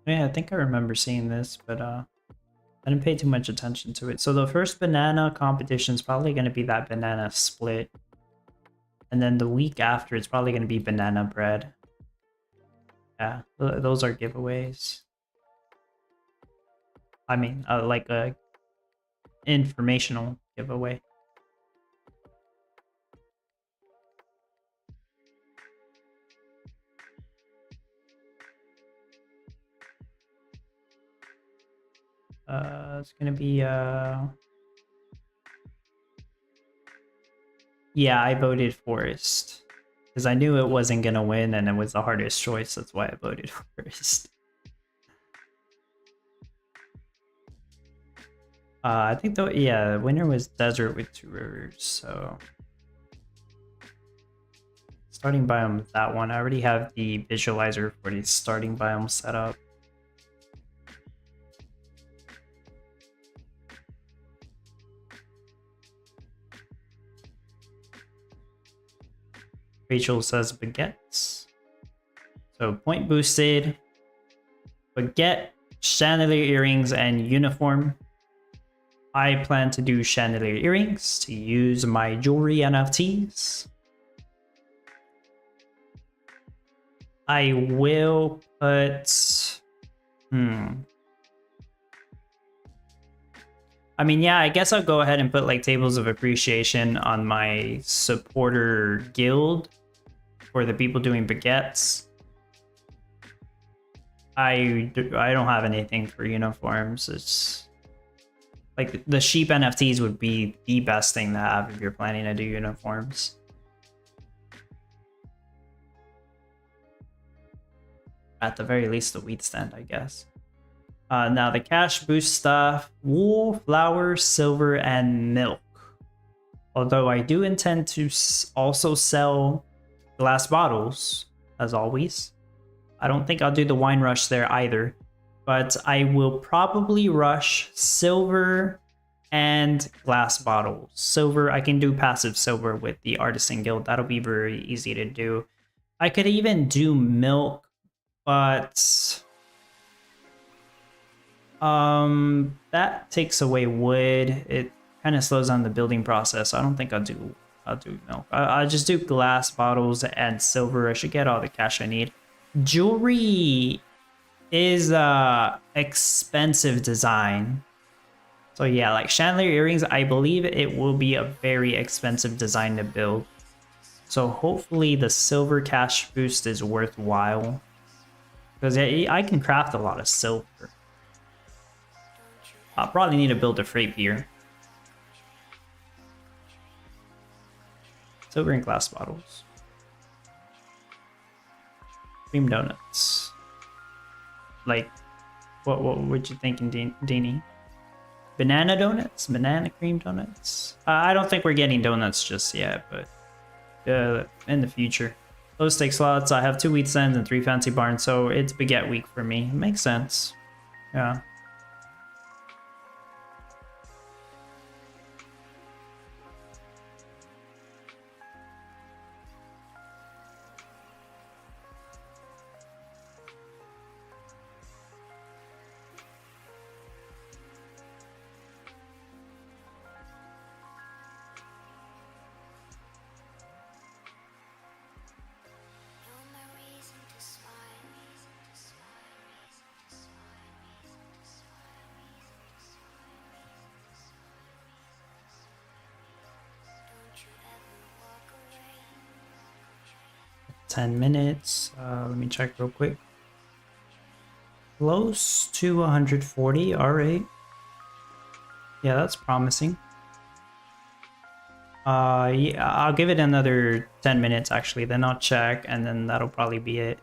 Yeah, I think I remember seeing this, but I didn't pay too much attention to it. So the first banana competition is probably going to be that banana split. And then the week after, it's probably going to be banana bread. Yeah, those are giveaways. I mean, like a informational giveaway. It's gonna be yeah, I voted Forest because I knew it wasn't gonna win and it was the hardest choice. That's why I voted Forest. I think though, yeah, the winner was Desert with 2 rivers. So starting biome, that one. I already have the visualizer for the starting biome set up. Rachel says baguettes. So point boosted, baguette, chandelier earrings, and uniform. I plan to do chandelier earrings to use my jewelry NFTs. I will put... I mean, yeah, I guess I'll go ahead and put like tables of appreciation on my supporter guild for the people doing baguettes. I don't have anything for uniforms. It's like the sheep NFTs would be the best thing to have if you're planning to do uniforms. At the very least, the wheat stand, I guess. Now the cash boost stuff, wool, flour, silver, and milk. Although I do intend to also sell glass bottles, as always. I don't think I'll do the wine rush there either, but I will probably rush silver and glass bottles. Silver, I can do passive silver with the Artisan Guild. That'll be very easy to do. I could even do milk, but that takes away wood. It kind of slows down the building process. I don't think I'll do milk. I'll just do glass bottles and silver. I should get all the cash I need. Jewelry is expensive design. So yeah, like chandelier earrings, I believe it will be a very expensive design to build. So hopefully the silver cash boost is worthwhile, because I can craft a lot of silver. I'll probably need to build a freight pier. Silver and glass bottles. Cream donuts. Like, what were you thinking, Deanie? Banana donuts? Banana cream donuts? I don't think we're getting donuts just yet, but in the future. Low stake slots, I have 2 wheat stands and 3 fancy barns, so it's baguette week for me. It makes sense. Yeah. $10 minutes. Let me check real quick. Close to 140. All right. Yeah, that's promising. Yeah, I'll give it another 10 minutes actually. Then I'll check, and then that'll probably be it.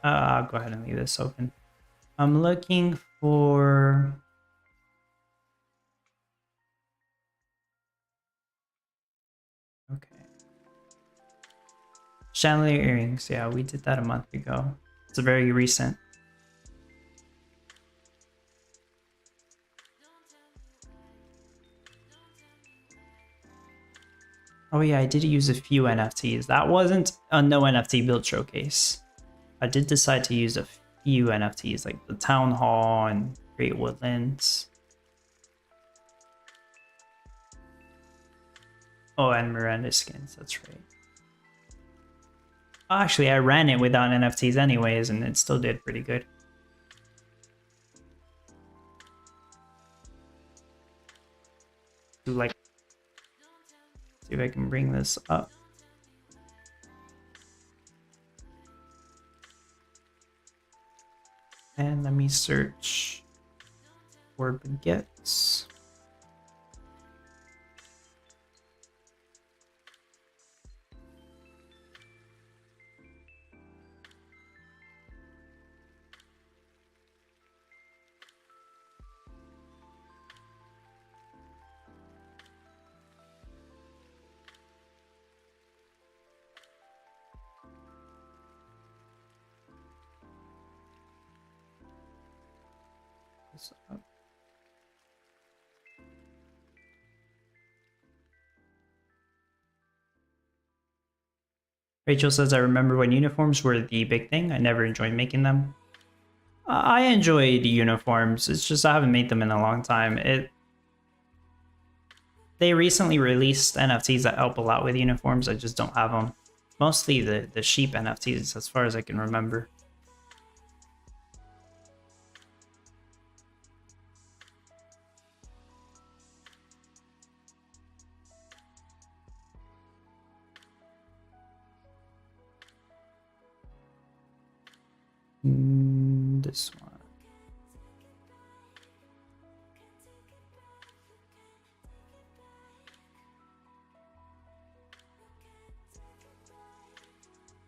I'll go ahead and leave this open. I'm looking for. Okay. Chandelier earrings. Yeah, we did that a month ago. It's very recent. Oh yeah, I did use a few NFTs. That wasn't a no NFT build showcase. I did decide to use a few NFTs, like the Town Hall and Great Woodlands. Oh, and Miranda skins, that's right. Actually, I ran it without NFTs anyways, and it still did pretty good. Like, see if I can bring this up. And let me search for baguettes. Rachel says, I remember when uniforms were the big thing. I never enjoyed making them. I enjoyed uniforms. It's just I haven't made them in a long time. They recently released NFTs that help a lot with uniforms. I just don't have them. Mostly the sheep NFTs, as far as I can remember. This one.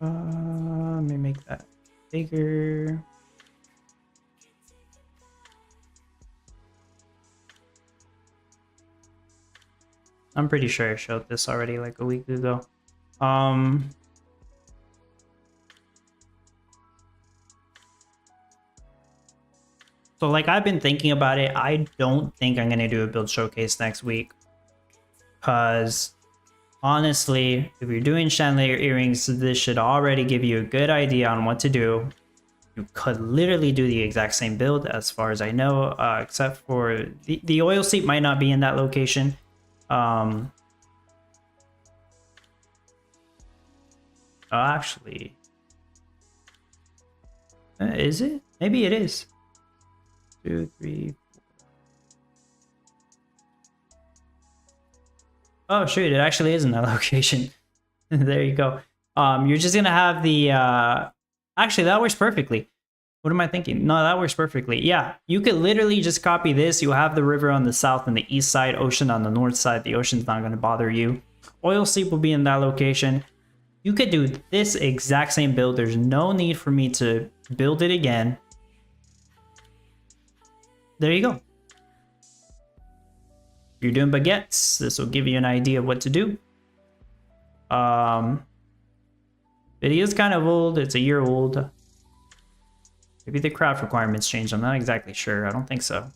Let me make that bigger. I'm pretty sure I showed this already like a week ago. So like I've been thinking about it. I don't think I'm gonna do a build showcase next week, because honestly, if you're doing chandelier earrings, this should already give you a good idea on what to do. You could literally do the exact same build as far as I know, except for the oil seep might not be in that location. Actually, is it? Maybe it is. 2, 3, 4. Oh shoot, it actually is in that location. There you go. You're just gonna have the actually that works perfectly. What am I thinking? No, that works perfectly. Yeah, you could literally just copy this. You have the river on the south and the east side, ocean on the north side. The ocean's not gonna bother you. Oil seep will be in that location. You could do this exact same build. There's no need for me to build it again. There you go. If you're doing baguettes, this will give you an idea of what to do. Video's kind of old. It's a year old. Maybe the craft requirements changed. I'm not exactly sure. I don't think so.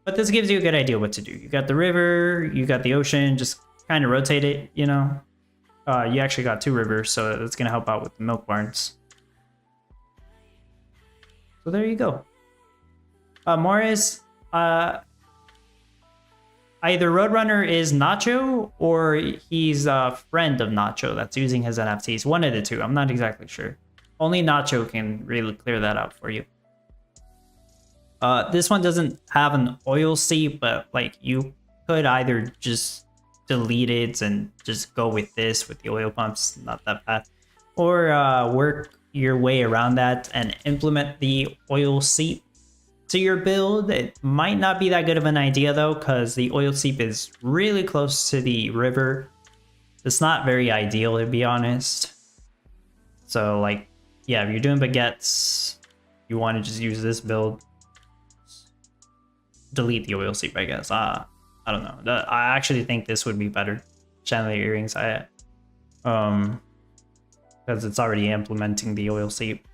But this gives you a good idea what to do. You got the river, you got the ocean, just kind of rotate it, you know. You actually got 2 rivers, so that's going to help out with the milk barns. So there you go. Morris, either Roadrunner is Nacho or he's a friend of Nacho that's using his NFTs. One of the two. I'm not exactly sure. Only Nacho can really clear that out for you. This one doesn't have an oil seep, but like you could either just delete it and just go with this with the oil pumps, not that bad, or work your way around that and implement the oil seep to your build. It might not be that good of an idea though, because the oil seep is really close to the river. It's not very ideal, to be honest. So like, yeah, if you're doing baguettes, you want to just use this build. Delete the oil seep, I guess. I don't know. I actually think this would be better. Chandelier earrings, because it's already implementing the oil seep.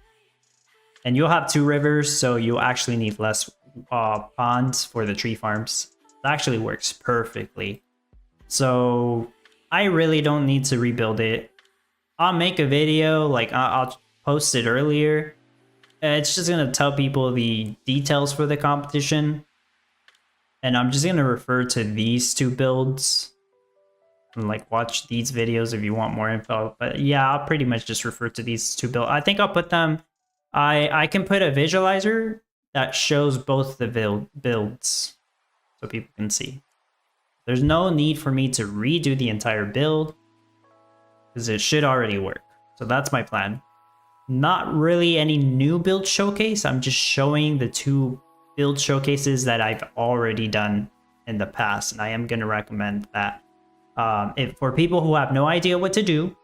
And you'll have 2 rivers, so you'll actually need less ponds for the tree farms. It actually works perfectly. So I really don't need to rebuild it. I'll make a video, like I'll post it earlier. It's just gonna tell people the details for the competition. And I'm just gonna refer to these 2 builds. And like watch these videos if you want more info. But yeah, I'll pretty much just refer to these 2 builds. I think I'll put them. I can put a visualizer that shows both the builds so people can see. There's no need for me to redo the entire build because it should already work. So that's my plan. Not really any new build showcase. I'm just showing the 2 build showcases that I've already done in the past, and I am going to recommend that. For people who have no idea what to do,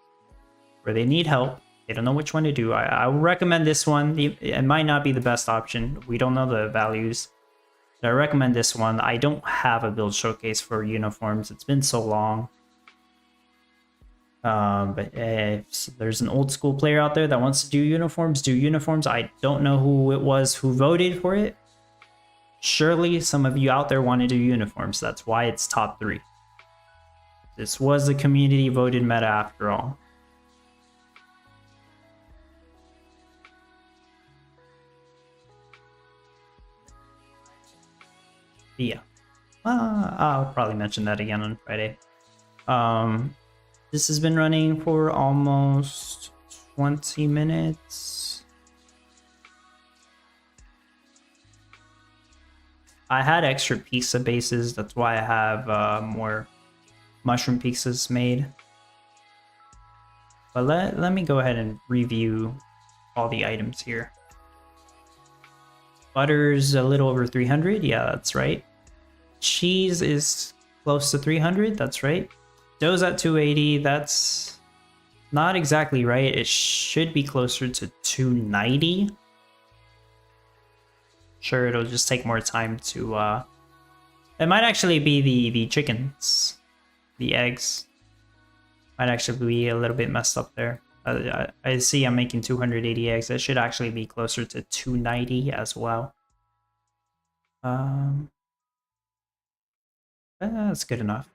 or they need help, they don't know which one to do, I would recommend this one. It might not be the best option. We don't know the values. But I recommend this one. I don't have a build showcase for uniforms. It's been so long. But if there's an old school player out there that wants to do uniforms. I don't know who it was who voted for it. Surely some of you out there want to do uniforms. That's why it's top 3. This was a community voted meta after all. Yeah. I'll probably mention that again on Friday. This has been running for almost 20 minutes. I had extra pizza bases. That's why I have more mushroom pizzas made. But let me go ahead and review all the items here. Butter's a little over 300. Yeah, that's right. Cheese is close to 300. That's right. Dough's at 280. That's not exactly right. It should be closer to 290. Sure, it'll just take more time to it might actually be the chickens. The eggs might actually be a little bit messed up there. I see I'm making 280 eggs. That should actually be closer to 290 as well. That's good enough.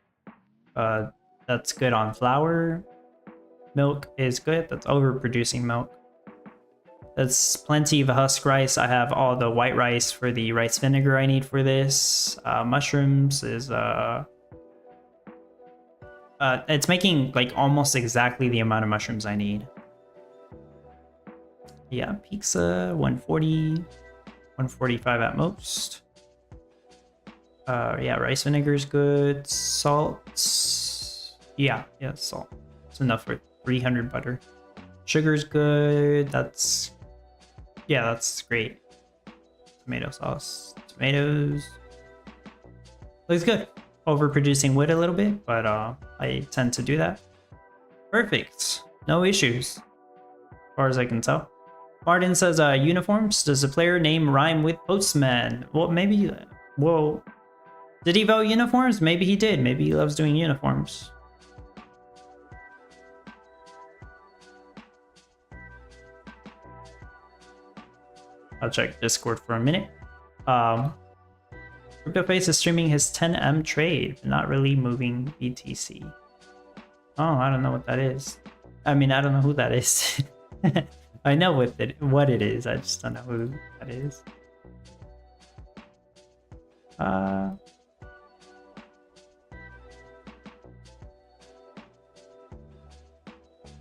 That's good on flour. Milk is good. That's overproducing milk. That's plenty of husk rice. I have all the white rice for the rice vinegar I need for this. Mushrooms is it's making like almost exactly the amount of mushrooms I need. Yeah, pizza 140, 145 at most. Yeah, rice vinegar is good. Salt. Yeah, salt. It's enough for 300 butter. Sugar's good. That's great. Tomato sauce. Tomatoes. Looks good. Overproducing wood a little bit, but I tend to do that. Perfect. No issues, as far as I can tell. Martin says, uniforms. Does the player name rhyme with postman? Well, maybe. Well, did he vote uniforms? Maybe he did. Maybe he loves doing uniforms. I'll check Discord for a minute. CryptoFace is streaming his 10M trade, not really moving BTC. Oh, I don't know what that is. I mean, I don't know who that is. I know what it is. I just don't know who that is.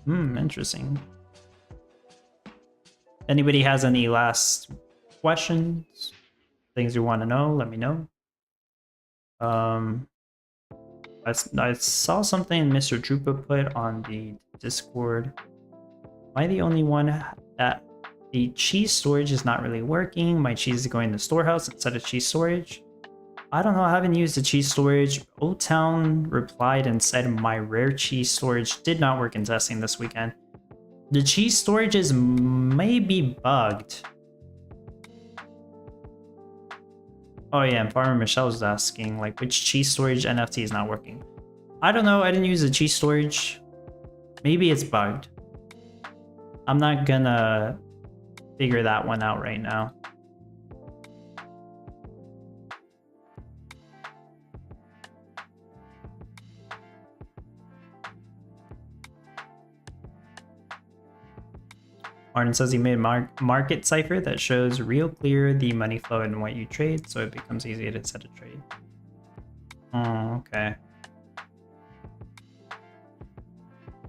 Interesting. Anybody has any last questions? Things you want to know? Let me know. I saw something Mr. Drupa put on the Discord. Am I the only one that the cheese storage is not really working? My cheese is going to the storehouse instead of cheese storage. I don't know. I haven't used the cheese storage. Old Town replied and said my rare cheese storage did not work in testing this weekend. The cheese storages may be bugged. Oh yeah, and Farmer Michelle was asking like which cheese storage NFT is not working. I don't know. I didn't use the cheese storage. Maybe it's bugged. I'm not gonna figure that one out right now. Martin says he made a market cipher that shows real clear the money flow and what you trade, so it becomes easier to set a trade. Oh, okay.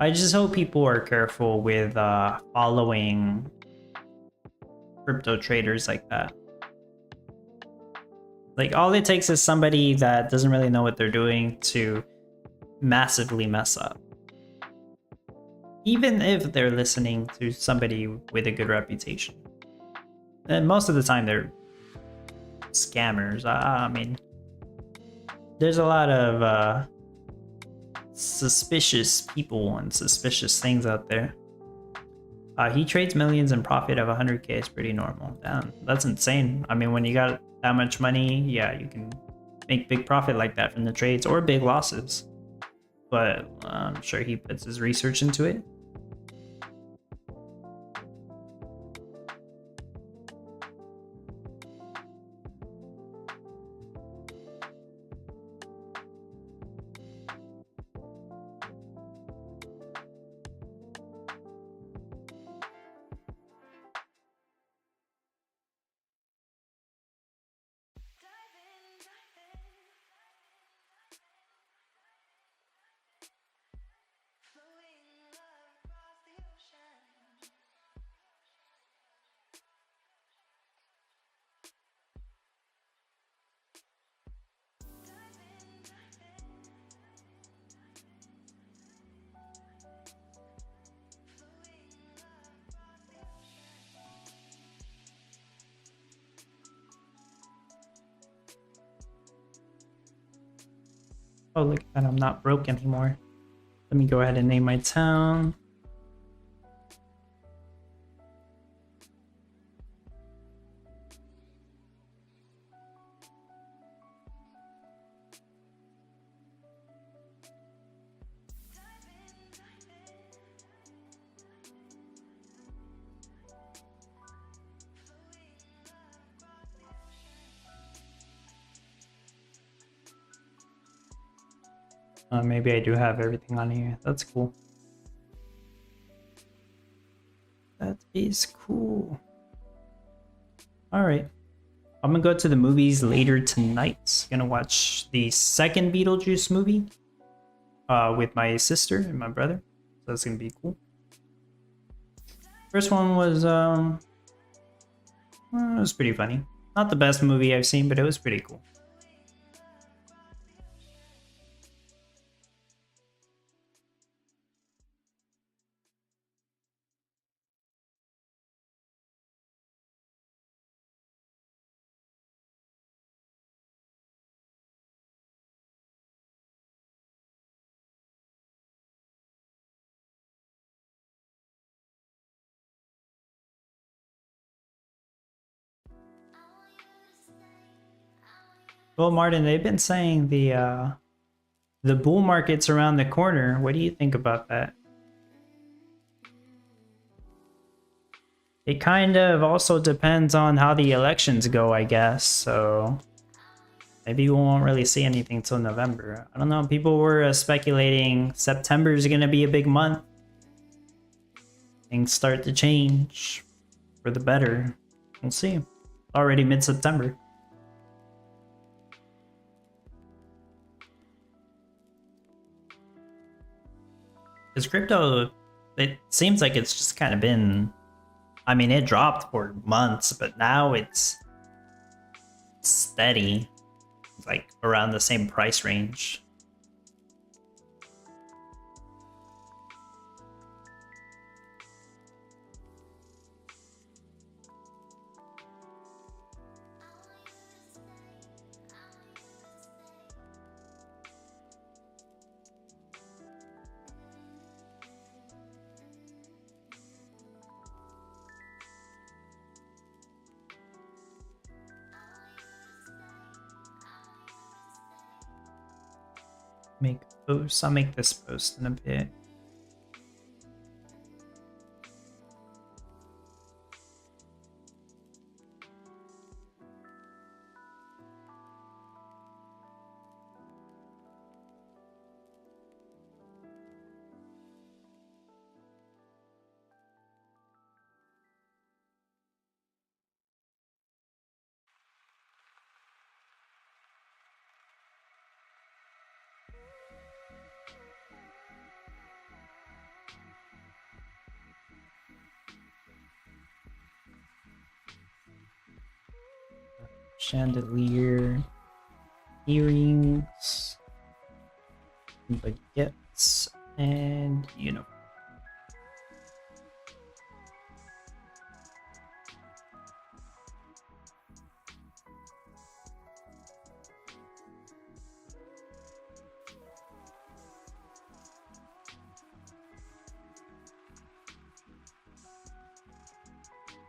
I just hope people are careful with following crypto traders like that. Like, all it takes is somebody that doesn't really know what they're doing to massively mess up. Even if they're listening to somebody with a good reputation. And most of the time they're scammers. I mean, there's a lot of suspicious people and suspicious things out there. He trades millions and profit of 100K is pretty normal. Damn, that's insane. I mean, when you got that much money, yeah, you can make big profit like that from the trades or big losses. But I'm sure he puts his research into it. Oh, look at that, I'm not broke anymore. Let me go ahead and name my town. Maybe I do have everything on here. That's cool. That is cool. All right. I'm gonna go to the movies later tonight. Gonna watch the second Beetlejuice movie with my sister and my brother. So that's gonna be cool. First one was it was pretty funny. Not the best movie I've seen, but it was pretty cool. Well, Martin, they've been saying the bull market's around the corner. What do you think about that? It kind of also depends on how the elections go, I guess. So maybe we won't really see anything till November. I don't know. People were speculating September is going to be a big month. Things start to change for the better. We'll see. Already mid-September. Because crypto, it seems like it's just kind of been... I mean, it dropped for months, but now it's steady. It's like around the same price range. Make posts. I'll make this post in a bit. Chandelier, earrings, baguettes, and uniform.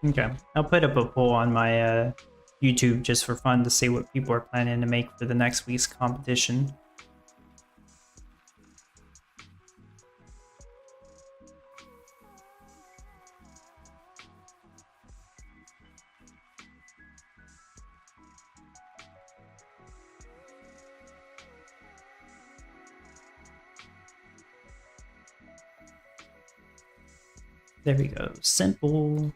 Okay, I'll put up a poll on my YouTube just for fun to see what people are planning to make for the next week's competition. There we go, simple.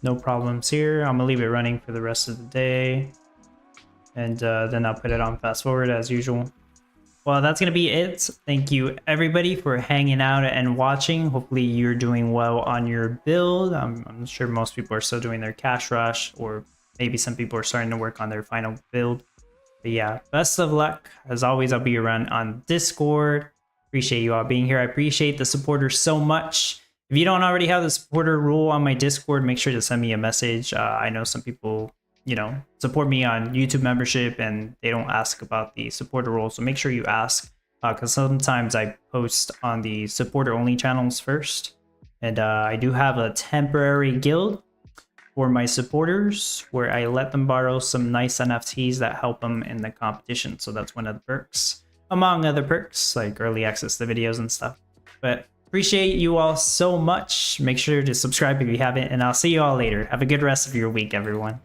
No problems here. I'm gonna leave it running for the rest of the day. And then I'll put it on fast forward as usual. Well, that's gonna be it. Thank you everybody for hanging out and watching. Hopefully you're doing well on your build. I'm sure most people are still doing their cash rush, or maybe some people are starting to work on their final build. But yeah, best of luck. As always, I'll be around on Discord. Appreciate you all being here. I appreciate the supporters so much. If you don't already have the supporter rule on my Discord, make sure to send me a message. I know some people, you know, support me on YouTube membership and they don't ask about the supporter role. So make sure you ask, because sometimes I post on the supporter only channels first. And I do have a temporary guild for my supporters where I let them borrow some nice NFTs that help them in the competition. So that's one of the perks, among other perks like early access to videos and stuff. But Appreciate you all so much. Make sure to subscribe if you haven't, and I'll see you all later. Have a good rest of your week, everyone.